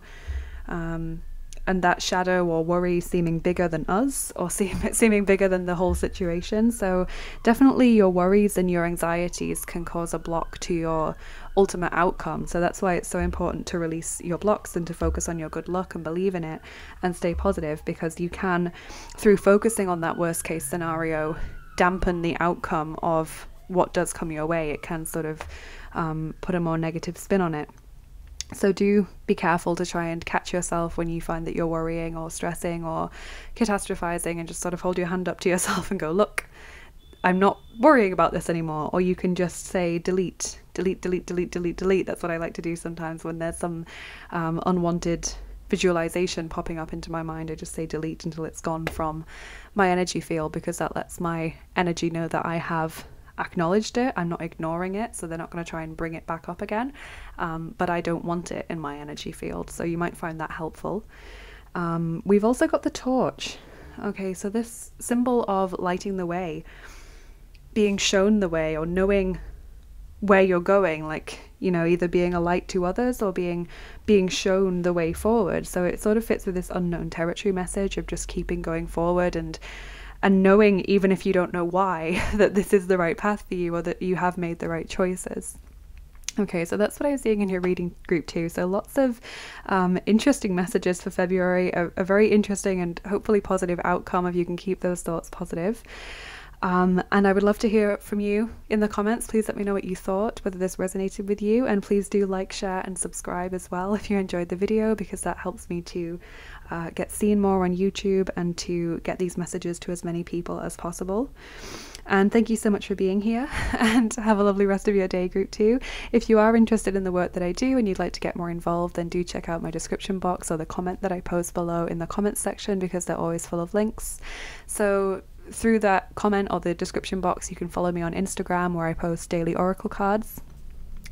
and that shadow or worry seeming bigger than us, or seeming bigger than the whole situation. So definitely your worries and your anxieties can cause a block to your ultimate outcome. So that's why it's so important to release your blocks and to focus on your good luck and believe in it and stay positive, because you can, through focusing on that worst case scenario, dampen the outcome of what does come your way. It can sort of put a more negative spin on it. So do be careful to try and catch yourself when you find that you're worrying or stressing or catastrophizing, and just sort of hold your hand up to yourself and go, look, I'm not worrying about this anymore. Or you can just say delete, delete, delete, delete, delete, delete. That's what I like to do sometimes when there's some unwanted visualization popping up into my mind. I just say delete until it's gone from my energy field, because that lets my energy know that I have acknowledged it. I'm not ignoring it, so they're not going to try and bring it back up again, but I don't want it in my energy field. So you might find that helpful. We've also got the torch. Okay, so this symbol of lighting the way, being shown the way, or knowing where you're going, like, you know, either being a light to others or being shown the way forward. So it sort of fits with this unknown territory message of just keeping going forward and knowing, even if you don't know why, that this is the right path for you, or that you have made the right choices. Okay, so that's what I was seeing in your reading, group 2. So lots of interesting messages for February, a very interesting and hopefully positive outcome if you can keep those thoughts positive. And I would love to hear from you in the comments. Please let me know what you thought, whether this resonated with you, and please do like, share and subscribe as well if you enjoyed the video, because that helps me to get seen more on YouTube and to get these messages to as many people as possible. And thank you so much for being here, and have a lovely rest of your day, group 2. If you are interested in the work that I do and you'd like to get more involved, then do check out my description box or the comment that I post below in the comments section, because they're always full of links. So through that comment or the description box, you can follow me on Instagram, where I post daily oracle cards.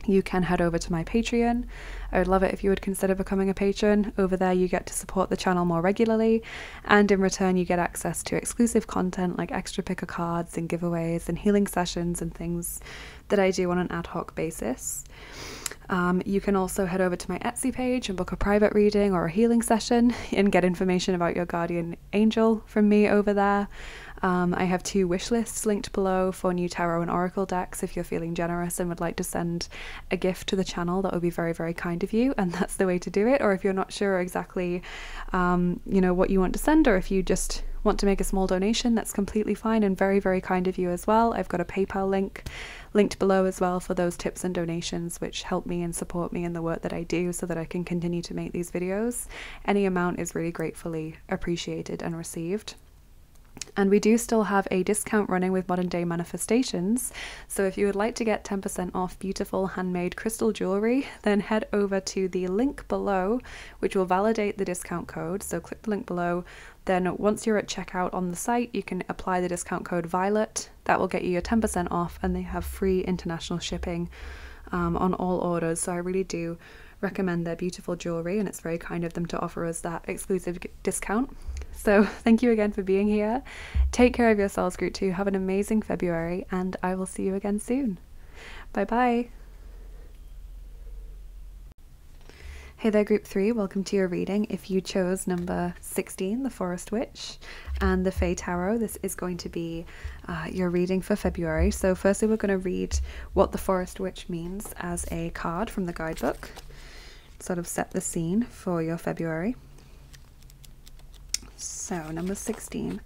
You can head over to my Patreon. I would love it if you would consider becoming a patron. Over there you get to support the channel more regularly, and in return you get access to exclusive content like extra picker cards and giveaways and healing sessions and things that I do on an ad hoc basis. You can also head over to my Etsy page and book a private reading or a healing session and get information about your guardian angel from me over there. I have 2 wish lists linked below for new tarot and oracle decks if you're feeling generous and would like to send a gift to the channel. That would be very, very kind of you, and that's the way to do it. Or if you're not sure exactly you know, what you want to send, or if you just want to make a small donation, that's completely fine and very, very kind of you as well. I've got a PayPal link linked below as well for those tips and donations, which help me and support me in the work that I do so that I can continue to make these videos. Any amount is really gratefully appreciated and received. And we do still have a discount running with Modern Day Manifestations, so if you would like to get 10% off beautiful handmade crystal jewellery, then head over to the link below, which will validate the discount code. So click the link below, then once you're at checkout on the site, you can apply the discount code VIOLET. That will get you your 10% off, and they have free international shipping on all orders. So I really do recommend their beautiful jewellery, and it's very kind of them to offer us that exclusive discount. So thank you again for being here. Take care of yourselves, group 2. Have an amazing February, and I will see you again soon. Bye bye. Hey there, group 3. Welcome to your reading. If you chose number 16, the Forest Witch, and the Fey Tarot, this is going to be your reading for February. So firstly, we're going to read what the Forest Witch means as a card from the guidebook. Sort of set the scene for your February. So, number 16.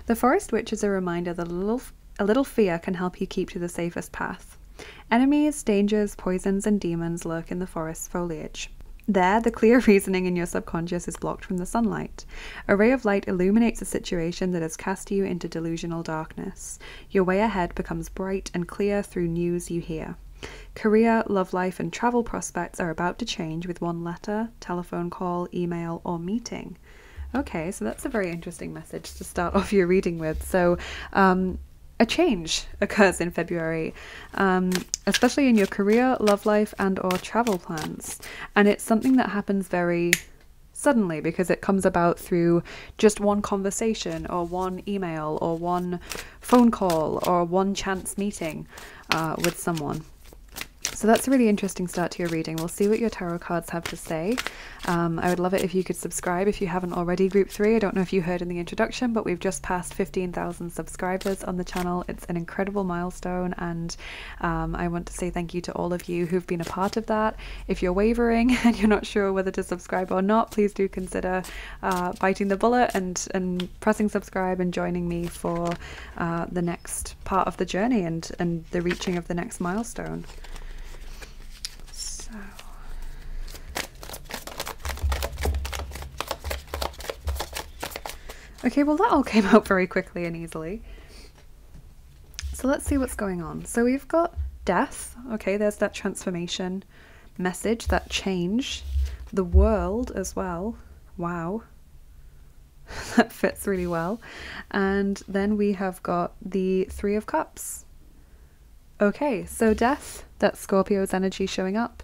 The Forest Witch is a reminder that a little fear can help you keep to the safest path. Enemies, dangers, poisons, and demons lurk in the forest's foliage. There, the clear reasoning in your subconscious is blocked from the sunlight. A ray of light illuminates a situation that has cast you into delusional darkness. Your way ahead becomes bright and clear through news you hear. Career, love life, and travel prospects are about to change with one letter, telephone call, email, or meeting. Okay, so that's a very interesting message to start off your reading with. So a change occurs in February, especially in your career, love life, and or travel plans. And it's something that happens very suddenly, because it comes about through just one conversation or one email or one phone call or one chance meeting with someone. So that's a really interesting start to your reading. We'll see what your tarot cards have to say. I would love it if you could subscribe if you haven't already, group 3. I don't know if you heard in the introduction, but we've just passed 15,000 subscribers on the channel. It's an incredible milestone, and I want to say thank you to all of you who've been a part of that. If you're wavering and you're not sure whether to subscribe or not, please do consider biting the bullet and pressing subscribe and joining me for the next part of the journey and the reaching of the next milestone. Okay, well that all came out very quickly and easily. So let's see what's going on. So we've got death. Okay, there's that transformation message, that change. The world as well. Wow. That fits really well. And then we have got the 3 of Cups. Okay, so death, that's Scorpio's energy showing up.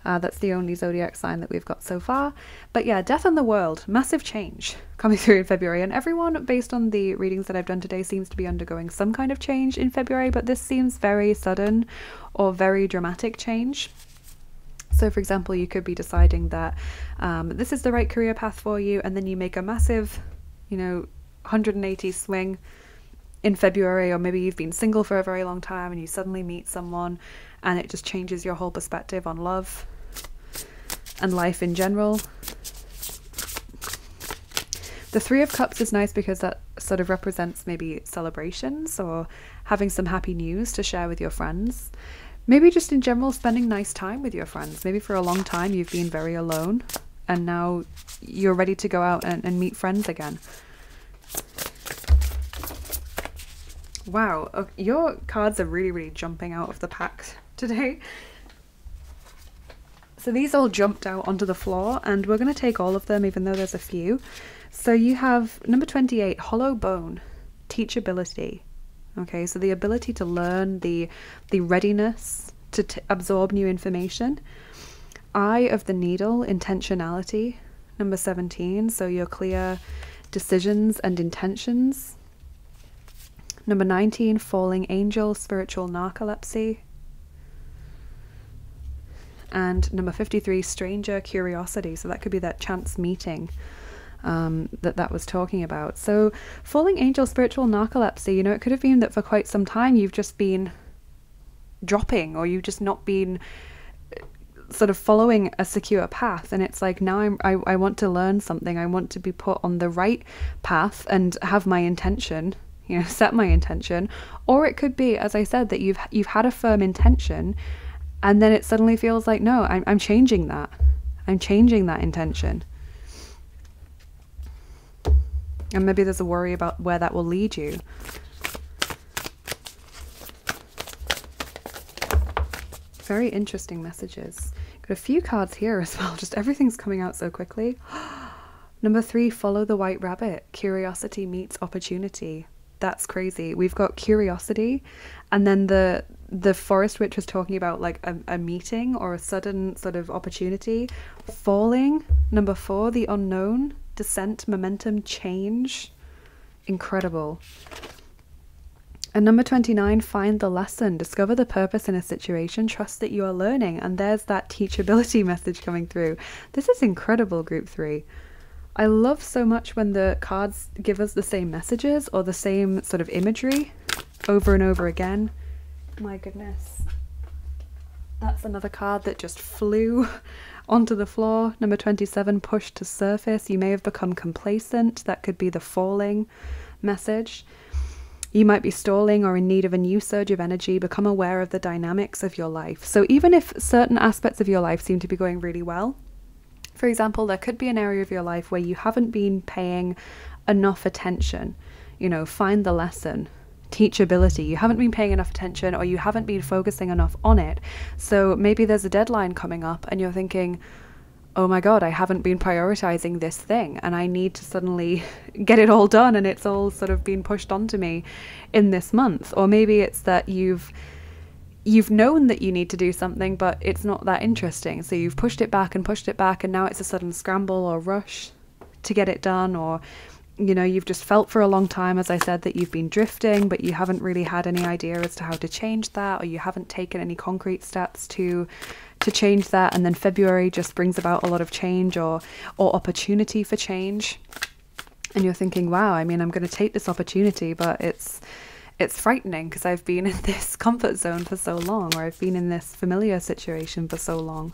That's the only zodiac sign that we've got so far. But yeah, death in the world, massive change coming through in February. And everyone, based on the readings that I've done today, seems to be undergoing some kind of change in February, but this seems very sudden or very dramatic change. So for example, you could be deciding that this is the right career path for you, and then you make a massive, 180 swing in February, or maybe you've been single for a very long time and you suddenly meet someone and it just changes your whole perspective on love and life in general. The Three of Cups is nice because that sort of represents maybe celebrations or having some happy news to share with your friends. Maybe just in general spending nice time with your friends. Maybe for a long time you've been very alone and now you're ready to go out and meet friends again. Wow, your cards are really, really jumping out of the pack today. So these all jumped out onto the floor and we're going to take all of them even though there's a few. So you have number 28, hollow bone, teachability. Okay, so the ability to learn, the readiness to absorb new information. Eye of the needle, intentionality, number 17, so your clear decisions and intentions. Number 19, falling angel, spiritual narcolepsy. And number 53, stranger curiosity. So that could be that chance meeting that was talking about. So falling angel, spiritual narcolepsy, you know, it could have been that for quite some time you've just been dropping, or you've just not been sort of following a secure path, and it's like now I want to learn something. I want to be put on the right path and have my intention, you know, set my intention. Or it could be, as I said, that you've had a firm intention and then it suddenly feels like, no, I'm changing that. I'm changing that intention. And maybe there's a worry about where that will lead you. Very interesting messages. Got a few cards here as well. Just everything's coming out so quickly. Number 3, follow the white rabbit. Curiosity meets opportunity. That's crazy. We've got curiosity, and then the forest witch was talking about like a meeting or a sudden sort of opportunity. Falling, number 4, the unknown, descent, momentum, change. Incredible. And number 29, find the lesson, discover the purpose in a situation, trust that you are learning. And there's that teachability message coming through. This is incredible, group 3. I love so much when the cards give us the same messages or the same sort of imagery over and over again. My goodness. That's another card that just flew onto the floor. Number 27, push to surface. You may have become complacent. That could be the falling message. You might be stalling or in need of a new surge of energy. Become aware of the dynamics of your life. So even if certain aspects of your life seem to be going really well, for example, there could be an area of your life where you haven't been paying enough attention. You know, find the lesson. Teachability. You haven't been paying enough attention, or you haven't been focusing enough on it. So maybe there's a deadline coming up and you're thinking, oh my God, I haven't been prioritizing this thing and I need to suddenly get it all done, and it's all sort of been pushed onto me in this month. Or maybe it's that you've known that you need to do something, but it's not that interesting. So you've pushed it back, and now it's a sudden scramble or rush to get it done. Or, you know, you've just felt for a long time, as I said, that you've been drifting, but you haven't really had any idea as to how to change that, or you haven't taken any concrete steps to change that. And then February just brings about a lot of change or opportunity for change. And you're thinking, wow, I mean, I'm going to take this opportunity, but it's frightening because I've been in this comfort zone for so long, or I've been in this familiar situation for so long.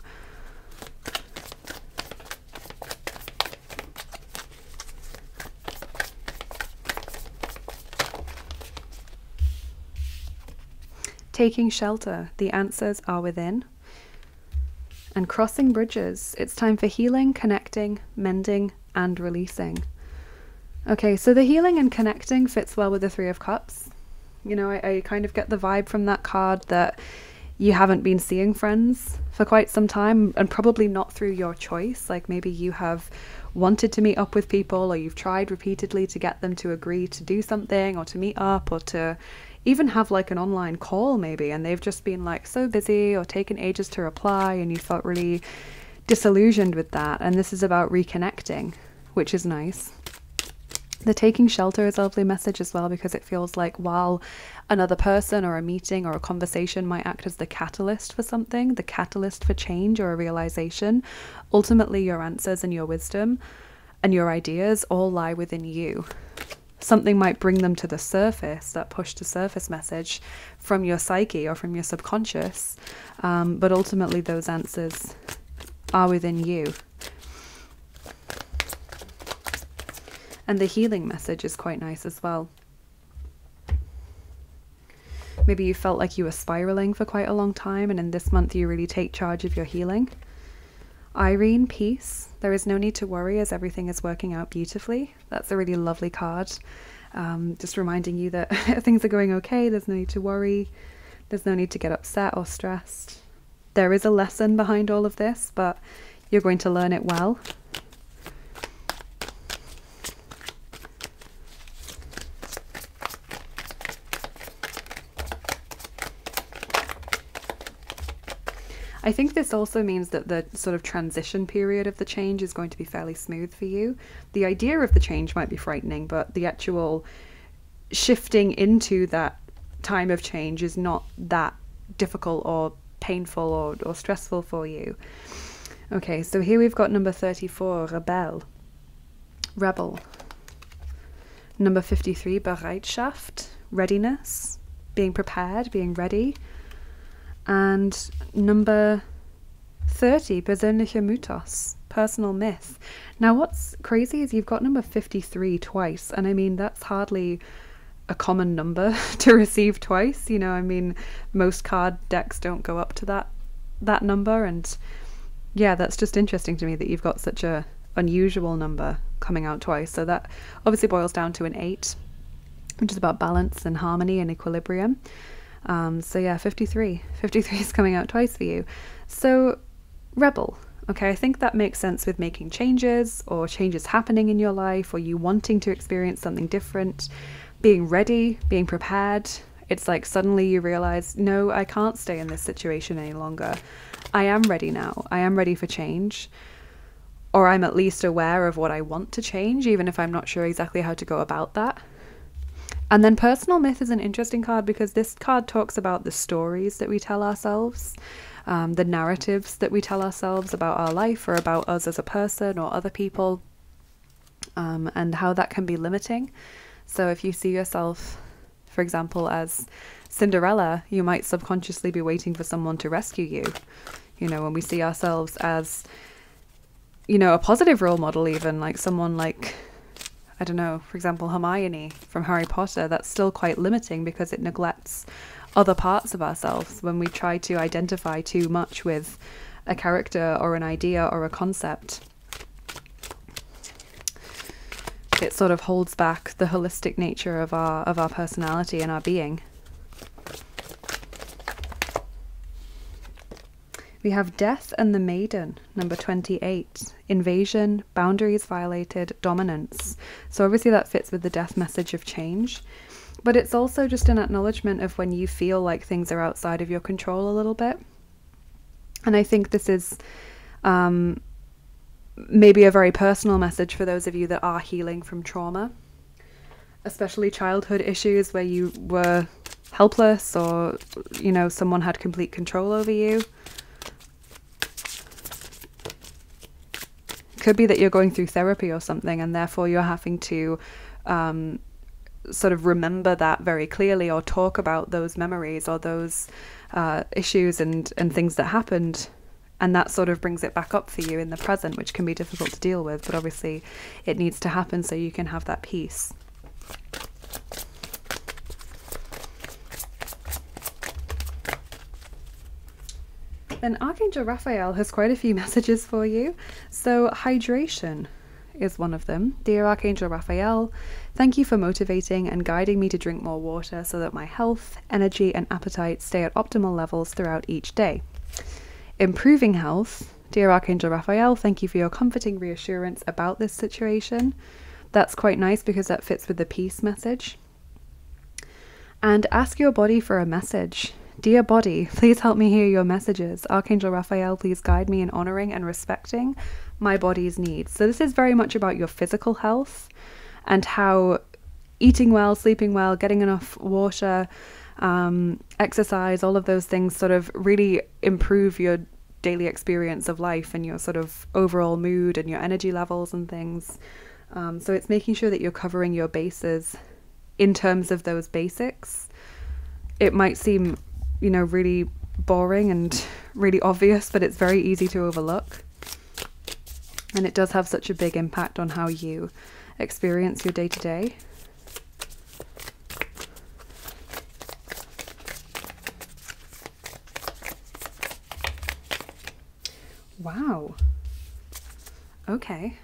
Taking shelter. The answers are within. And crossing bridges. It's time for healing, connecting, mending, and releasing. Okay, so the healing and connecting fits well with the Three of Cups. You know, I kind of get the vibe from that card that you haven't been seeing friends for quite some time, and probably not through your choice. Like maybe you have wanted to meet up with people, or you've tried repeatedly to get them to agree to do something, or to meet up, or to even have like an online call maybe, and they've just been like so busy or taken ages to reply, and you felt really disillusioned with that. And this is about reconnecting, which is nice. The taking shelter is a lovely message as well, because it feels like while another person or a meeting or a conversation might act as the catalyst for something, the catalyst for change or a realization, ultimately your answers and your wisdom and your ideas all lie within you. Something might bring them to the surface, that push to surface message from your psyche or from your subconscious, but ultimately those answers are within you. And the healing message is quite nice as well. Maybe you felt like you were spiraling for quite a long time, and in this month you really take charge of your healing. Irene, peace. There is no need to worry as everything is working out beautifully. That's a really lovely card. Just reminding you that things are going okay. There's no need to worry. There's no need to get upset or stressed. There is a lesson behind all of this, but you're going to learn it well. I think this also means that the sort of transition period of the change is going to be fairly smooth for you. The idea of the change might be frightening, but the actual shifting into that time of change is not that difficult or painful or stressful for you. Okay, so here we've got number 34, Rebel. Number 53, Bereitschaft, readiness, being prepared, being ready. And number 30, persönlicher Mythos, personal myth. Now what's crazy is you've got number 53 twice, and I mean that's hardly a common number to receive twice, you know. I mean, most card decks don't go up to that number, and yeah, that's just interesting to me that you've got such a unusual number coming out twice. So that obviously boils down to an 8, which is about balance and harmony and equilibrium. So yeah, 53 is coming out twice for you. So Rebel, okay, I think that makes sense with making changes or changes happening in your life, or you wanting to experience something different, being ready, being prepared. It's like suddenly you realize, no, I can't stay in this situation any longer. I am ready now. I am ready for change, or I'm at least aware of what I want to change, even if I'm not sure exactly how to go about that. And then personal myth is an interesting card because this card talks about the stories that we tell ourselves, the narratives that we tell ourselves about our life or about us as a person or other people, and how that can be limiting. So if you see yourself, for example, as Cinderella, you might subconsciously be waiting for someone to rescue you. You know, when we see ourselves as, you know, a positive role model, even like someone like, I don't know, for example, Hermione from Harry Potter, that's still quite limiting because it neglects other parts of ourselves. When we try to identify too much with a character or an idea or a concept, it sort of holds back the holistic nature of our personality and our being. We have Death and the Maiden, number 28. Invasion, boundaries violated, dominance. So obviously that fits with the death message of change. But it's also just an acknowledgement of when you feel like things are outside of your control a little bit. And I think this is maybe a very personal message for those of you that are healing from trauma, especially childhood issues where you were helpless or, you know, someone had complete control over you. Could be that you're going through therapy or something, and therefore you're having to sort of remember that very clearly, or talk about those memories or those issues and things that happened, and that sort of brings it back up for you in the present, which can be difficult to deal with, but obviously it needs to happen so you can have that peace. Then Archangel Raphael has quite a few messages for you. So hydration is one of them. Dear Archangel Raphael, thank you for motivating and guiding me to drink more water so that my health, energy and appetite stay at optimal levels throughout each day. Improving health. Dear Archangel Raphael, thank you for your comforting reassurance about this situation. That's quite nice because that fits with the peace message. And ask your body for a message. Dear body, please help me hear your messages. Archangel Raphael, please guide me in honoring and respecting my body's needs. So this is very much about your physical health and how eating well, sleeping well, getting enough water, exercise, all of those things sort of really improve your daily experience of life and your sort of overall mood and your energy levels and things. So it's making sure that you're covering your bases in terms of those basics. It might seem, you know, really boring and really obvious, but it's very easy to overlook. And it does have such a big impact on how you experience your day-to-day. Wow. Okay.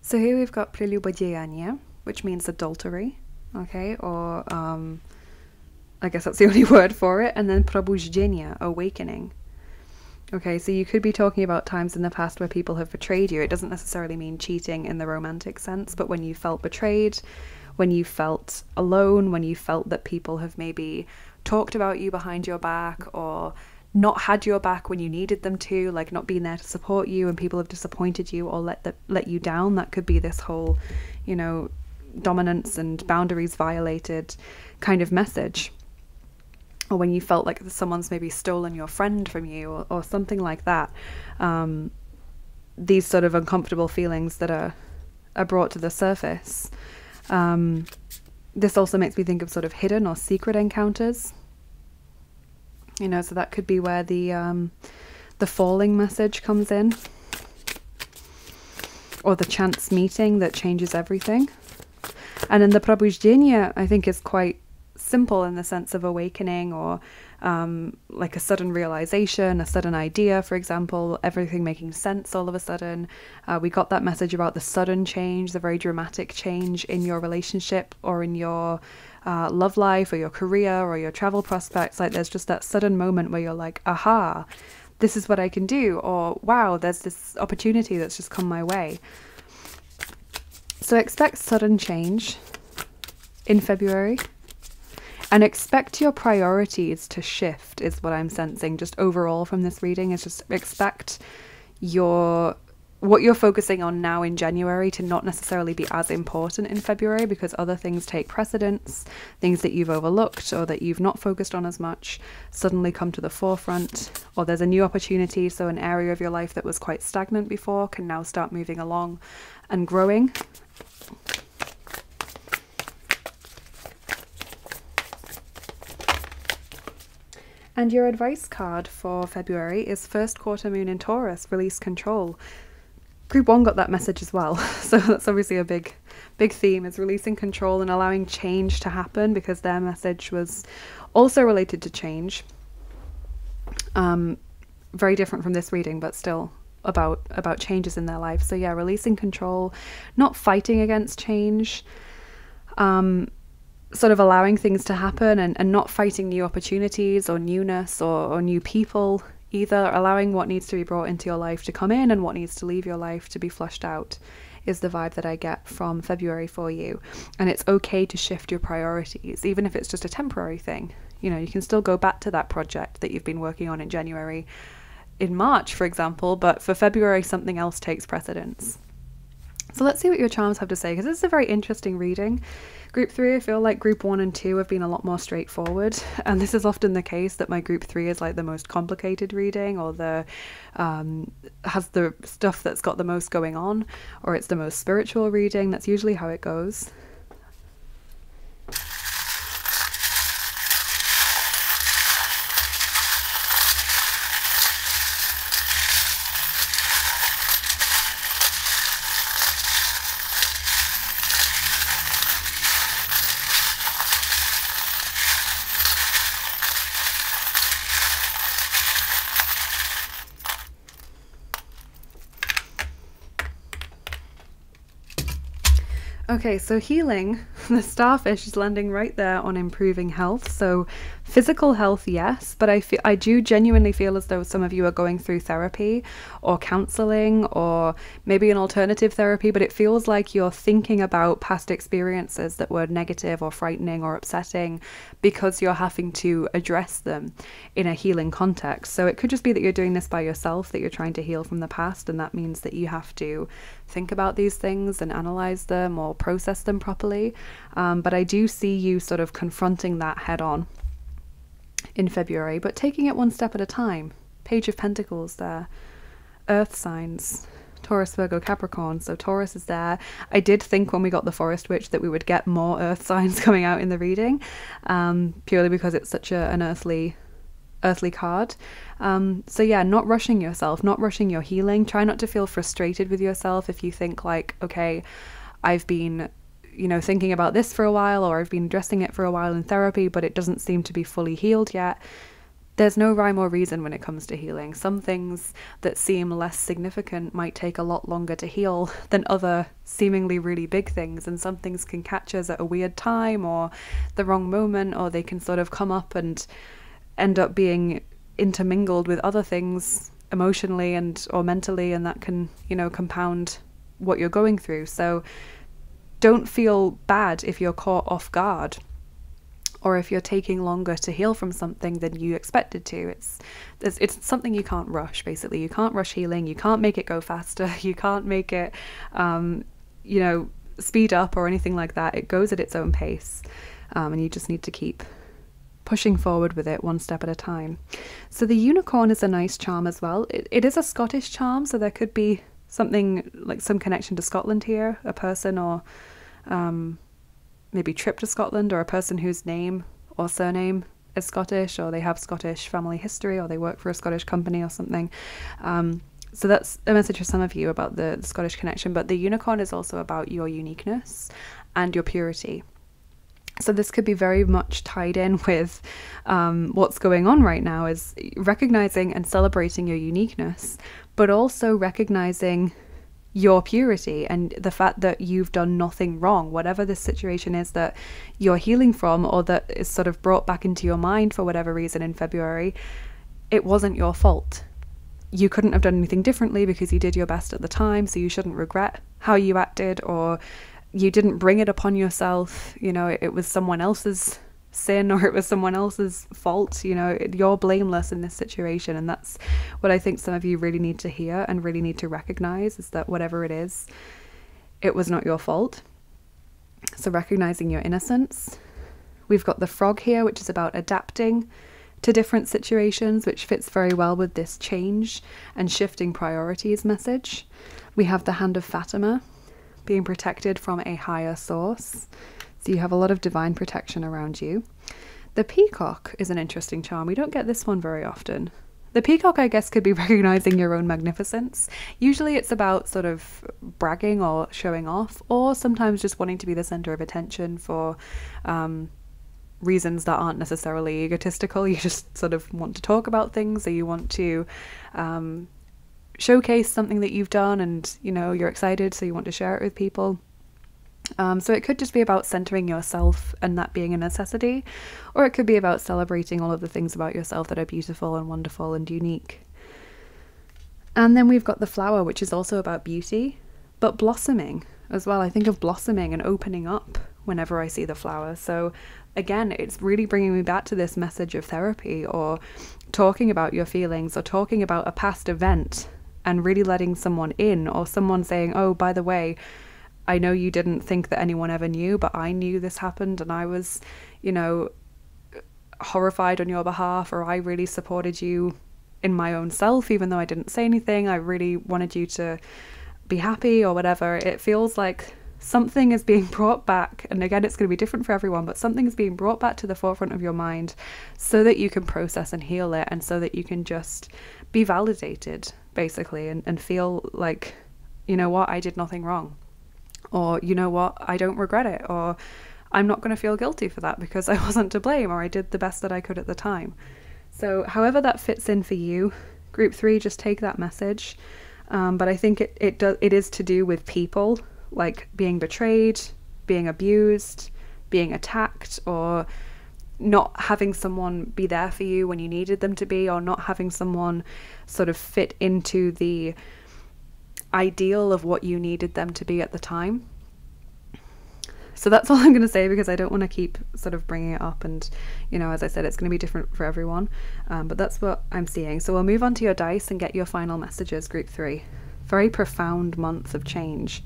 So here we've got prelubodeyanie, which means adultery, okay, or I guess that's the only word for it, and then probuzhdenie, awakening. Okay, so you could be talking about times in the past where people have betrayed you. It doesn't necessarily mean cheating in the romantic sense, but when you felt betrayed, when you felt alone, when you felt that people have maybe talked about you behind your back, or not had your back when you needed them to, like not being there to support you, and people have disappointed you or let you down. That could be this whole, you know, dominance and boundaries violated kind of message. Or when you felt like someone's maybe stolen your friend from you, or something like that. These sort of uncomfortable feelings that are brought to the surface. This also makes me think of sort of hidden or secret encounters. You know, so that could be where the falling message comes in, or the chance meeting that changes everything. And then the probuzhdenie, I think, is quite simple in the sense of awakening, or like a sudden realization, a sudden idea, for example, everything making sense all of a sudden. We got that message about the sudden change, the very dramatic change in your relationship or in your love life or your career or your travel prospects. Like there's just that sudden moment where you're like, aha, this is what I can do, or wow, there's this opportunity that's just come my way. So expect sudden change in February, and expect your priorities to shift, is what I'm sensing just overall from this reading. Is just expect what you're focusing on now in January to not necessarily be as important in February, because other things take precedence. Things that you've overlooked or that you've not focused on as much suddenly come to the forefront, or there's a new opportunity. So an area of your life that was quite stagnant before can now start moving along and growing. And your advice card for February is first quarter moon in Taurus, release control. Group 1 got that message as well. So that's obviously a big theme, is releasing control and allowing change to happen, because their message was also related to change. Very different from this reading, but still about changes in their life. So yeah, releasing control, not fighting against change, sort of allowing things to happen, and not fighting new opportunities or newness or new people either. Allowing what needs to be brought into your life to come in, and what needs to leave your life to be flushed out, is the vibe that I get from February for you. And it's okay to shift your priorities, even if it's just a temporary thing. You know, you can still go back to that project that you've been working on in January, in March, for example, but for February, something else takes precedence. So let's see what your charms have to say, because this is a very interesting reading. Group 3, I feel like group 1 and 2 have been a lot more straightforward, and this is often the case, that my group 3 is like the most complicated reading, or the has the stuff that's got the most going on, or it's the most spiritual reading. That's usually how it goes. Okay, so healing, the starfish is landing right there on improving health. So physical health, yes, but I do genuinely feel as though some of you are going through therapy or counseling, or maybe an alternative therapy, but it feels like you're thinking about past experiences that were negative or frightening or upsetting, because you're having to address them in a healing context. So it could just be that you're doing this by yourself, that you're trying to heal from the past, and that means that you have to think about these things and analyze them or process them properly. But I do see you sort of confronting that head on in February, but taking it one step at a time. Page of Pentacles there. Earth signs. Taurus, Virgo, Capricorn. So Taurus is there. I did think when we got the Forest Witch that we would get more earth signs coming out in the reading, purely because it's such an earthly earthly card. So yeah, not rushing yourself, not rushing your healing. Try not to feel frustrated with yourself if you think like, okay, I've been, you know, thinking about this for a while, or I've been addressing it for a while in therapy, but it doesn't seem to be fully healed yet. There's no rhyme or reason when it comes to healing. Some things that seem less significant might take a lot longer to heal than other seemingly really big things, and some things can catch us at a weird time or the wrong moment, or they can sort of come up and end up being intermingled with other things emotionally and or mentally, and that can, you know, compound what you're going through. So don't feel bad if you're caught off guard, or if you're taking longer to heal from something than you expected to. It's something you can't rush, basically. You can't rush healing, you can't make it go faster, you can't make it, you know, speed up or anything like that. It goes at its own pace, and you just need to keep pushing forward with it one step at a time. So the unicorn is a nice charm as well. It is a Scottish charm, so there could be something like some connection to Scotland here, a person, or maybe trip to Scotland, or a person whose name or surname is Scottish, or they have Scottish family history, or they work for a Scottish company or something. So that's a message for some of you about the Scottish connection. But the unicorn is also about your uniqueness and your purity. So this could be very much tied in with what's going on right now, is recognizing and celebrating your uniqueness, but also recognizing your purity and the fact that you've done nothing wrong. Whatever this situation is that you're healing from, or that is sort of brought back into your mind for whatever reason in February, it wasn't your fault. You couldn't have done anything differently because you did your best at the time, so you shouldn't regret how you acted, or you didn't bring it upon yourself. You know, it was someone else's sin, or it was someone else's fault. You know, you're blameless in this situation, and that's what I think some of you really need to hear and really need to recognize, is that whatever it is, it was not your fault. So recognizing your innocence. We've got the frog here, which is about adapting to different situations, which fits very well with this change and shifting priorities message. We have the hand of Fatima, being protected from a higher source. So you have a lot of divine protection around you. The peacock is an interesting charm. We don't get this one very often. The peacock, I guess, could be recognizing your own magnificence. Usually it's about sort of bragging or showing off, or sometimes just wanting to be the center of attention for reasons that aren't necessarily egotistical. You just sort of want to talk about things, or you want to showcase something that you've done, and, you know, you're excited, so you want to share it with people. So it could just be about centering yourself and that being a necessity, or it could be about celebrating all of the things about yourself that are beautiful and wonderful and unique. And then we've got the flower, which is also about beauty, but blossoming as well. I think of blossoming and opening up whenever I see the flower. So again, it's really bringing me back to this message of therapy, or talking about your feelings, or talking about a past event and really letting someone in, or someone saying, oh, by the way, I know you didn't think that anyone ever knew, but I knew this happened, and I was, you know, horrified on your behalf, or I really supported you in my own self, even though I didn't say anything. I really wanted you to be happy, or whatever. It feels like something is being brought back, and again, it's going to be different for everyone, but something is being brought back to the forefront of your mind so that you can process and heal it, and so that you can just be validated, basically, and feel like, you know what, I did nothing wrong. Or, you know what, I don't regret it, or I'm not going to feel guilty for that because I wasn't to blame, or I did the best that I could at the time. So however that fits in for you, group 3, just take that message. But I think it is to do with people, like being betrayed, being abused, being attacked, or not having someone be there for you when you needed them to be, or not having someone sort of fit into the ideal of what you needed them to be at the time. So that's all I'm going to say, because I don't want to keep sort of bringing it up, and, you know, as I said, it's going to be different for everyone, but that's what I'm seeing. So we'll move on to your dice and get your final messages, group 3. Very profound month of change.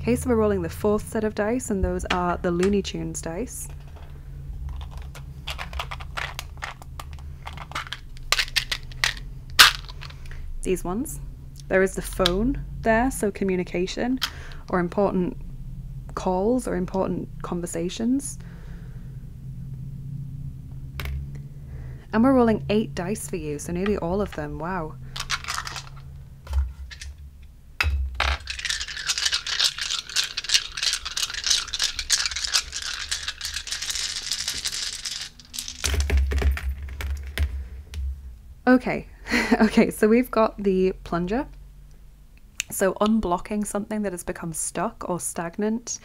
Okay, so we're rolling the 4th set of dice, and those are the Looney Tunes dice. These ones. There is the phone there, so communication, or important calls, or important conversations. And we're rolling 8 dice for you, so nearly all of them. Wow. Okay, okay, so we've got the plunger. So unblocking something that has become stuck or stagnant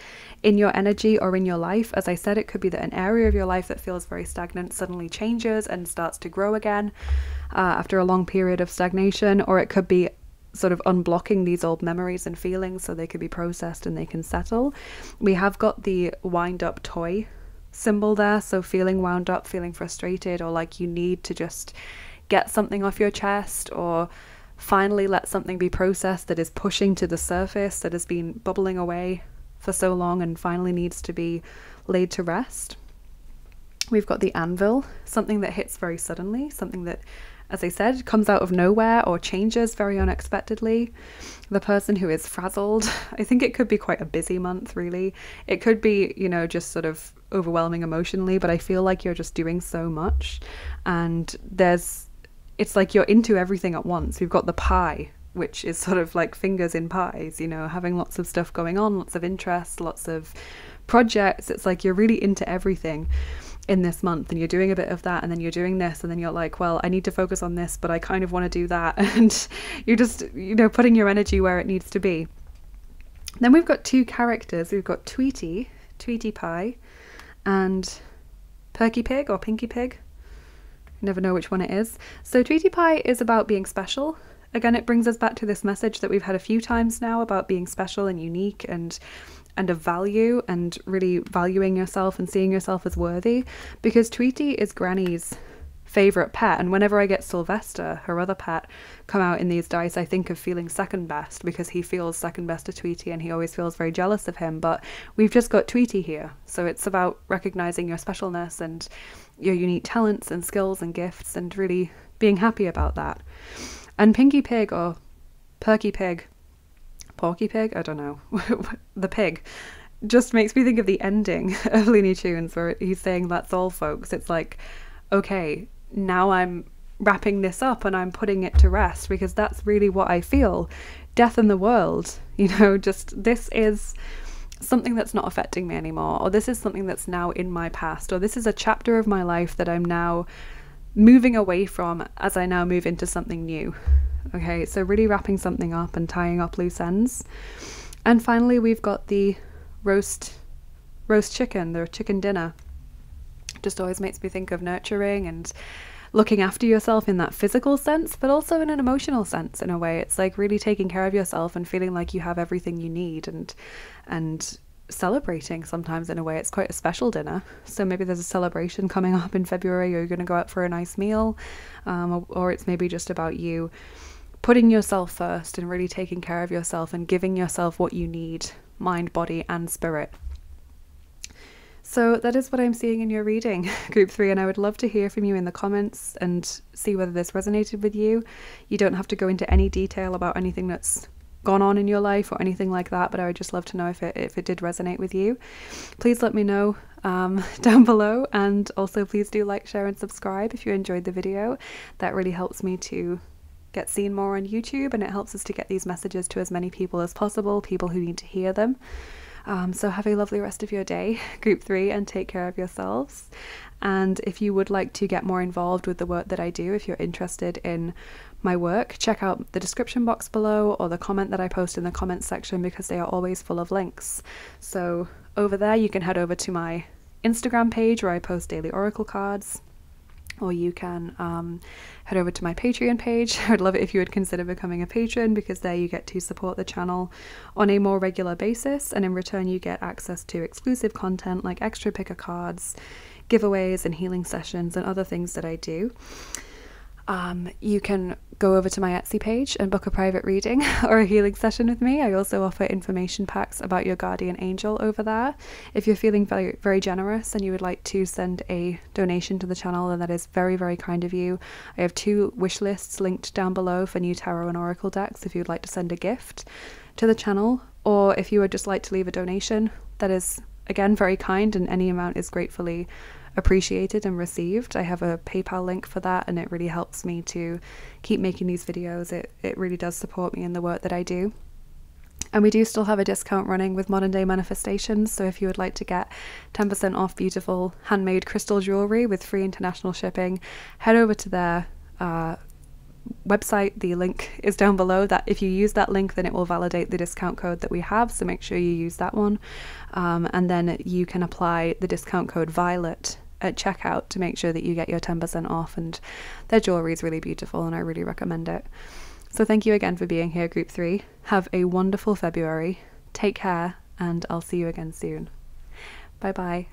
in your energy or in your life. As I said, it could be that an area of your life that feels very stagnant suddenly changes and starts to grow again after a long period of stagnation, or it could be sort of unblocking these old memories and feelings so they could be processed and they can settle. We have got the wind up toy symbol there, so feeling wound up, feeling frustrated, or like you need to just get something off your chest, or finally let something be processed that is pushing to the surface, that has been bubbling away for so long and finally needs to be laid to rest. We've got the anvil, something that hits very suddenly, something that, as I said, comes out of nowhere or changes very unexpectedly. The person who is frazzled. I think it could be quite a busy month, really. It could be, you know, just sort of overwhelming emotionally, but I feel like you're just doing so much, and it's like you're into everything at once. We've got the pie, which is sort of like fingers in pies, you know, having lots of stuff going on, lots of interest, lots of projects. It's like you're really into everything in this month, and you're doing a bit of that, and then you're doing this, and then you're like, well, I need to focus on this, but I kind of want to do that. And you're just, you know, putting your energy where it needs to be. Then we've got 2 characters. We've got Tweety Pie, and Perky Pig or Pinky Pig. Never know which one it is. So Tweety Pie is about being special. Again, it brings us back to this message that we've had a few times now about being special and unique and of value, and really valuing yourself and seeing yourself as worthy, because Tweety is Granny's favourite pet, and whenever I get Sylvester, her other pet, come out in these dice, I think of feeling second best, because he feels second best to Tweety and he always feels very jealous of him. But we've just got Tweety here, so it's about recognising your specialness and your unique talents and skills and gifts, and really being happy about that. And Pinky Pig or Perky Pig, Porky Pig, I don't know, the pig, just makes me think of the ending of Looney Tunes where he's saying, that's all folks. It's like, okay, now I'm wrapping this up and I'm putting it to rest, because that's really what I feel. Death in the world, you know, just this is something that's not affecting me anymore, or this is something that's now in my past, or this is a chapter of my life that I'm now moving away from as I now move into something new. Okay, so really wrapping something up and tying up loose ends. And finally, we've got the roast chicken, the chicken dinner. Just always makes me think of nurturing and looking after yourself in that physical sense, but also in an emotional sense in a way. It's like really taking care of yourself and feeling like you have everything you need, and celebrating sometimes in a way. It's quite a special dinner. So maybe there's a celebration coming up in February, or you're going to go out for a nice meal, or it's maybe just about you putting yourself first and really taking care of yourself and giving yourself what you need, mind, body, and spirit. So that is what I'm seeing in your reading, Group 3, and I would love to hear from you in the comments and see whether this resonated with you. You don't have to go into any detail about anything that's gone on in your life or anything like that, but I would just love to know if it did resonate with you. Please let me know down below, and also please do like, share, and subscribe if you enjoyed the video. That really helps me to get seen more on YouTube, and it helps us to get these messages to as many people as possible, people who need to hear them. So have a lovely rest of your day, Group 3, and take care of yourselves. And if you would like to get more involved with the work that I do, if you're interested in my work, check out the description box below or the comment that I post in the comments section, because they are always full of links. So over there you can head over to my Instagram page where I post daily oracle cards, or you can head over to my Patreon page. I'd love it if you would consider becoming a patron, because there you get to support the channel on a more regular basis, and in return you get access to exclusive content like extra picker cards, giveaways, and healing sessions, and other things that I do. You can go over to my Etsy page and book a private reading or a healing session with me. I also offer information packs about your guardian angel over there. If you're feeling very, very generous and you would like to send a donation to the channel, then that is very, very kind of you. I have 2 wish lists linked down below for new tarot and oracle decks if you'd like to send a gift to the channel, or if you would just like to leave a donation, that is again, very kind, and any amount is gratefully appreciated and received. I have a PayPal link for that, and it really helps me to keep making these videos. It really does support me in the work that I do. And we do still have a discount running with Modern Day Manifestations, so if you would like to get 10% off beautiful handmade crystal jewellery with free international shipping, head over to their website. The link is down below. That if you use that link, then it will validate the discount code that we have, so make sure you use that one. And then you can apply the discount code VIOLET at checkout to make sure that you get your 10% off, and their jewellery is really beautiful and I really recommend it. So thank you again for being here, Group 3. Have a wonderful February. Take care, and I'll see you again soon. Bye bye.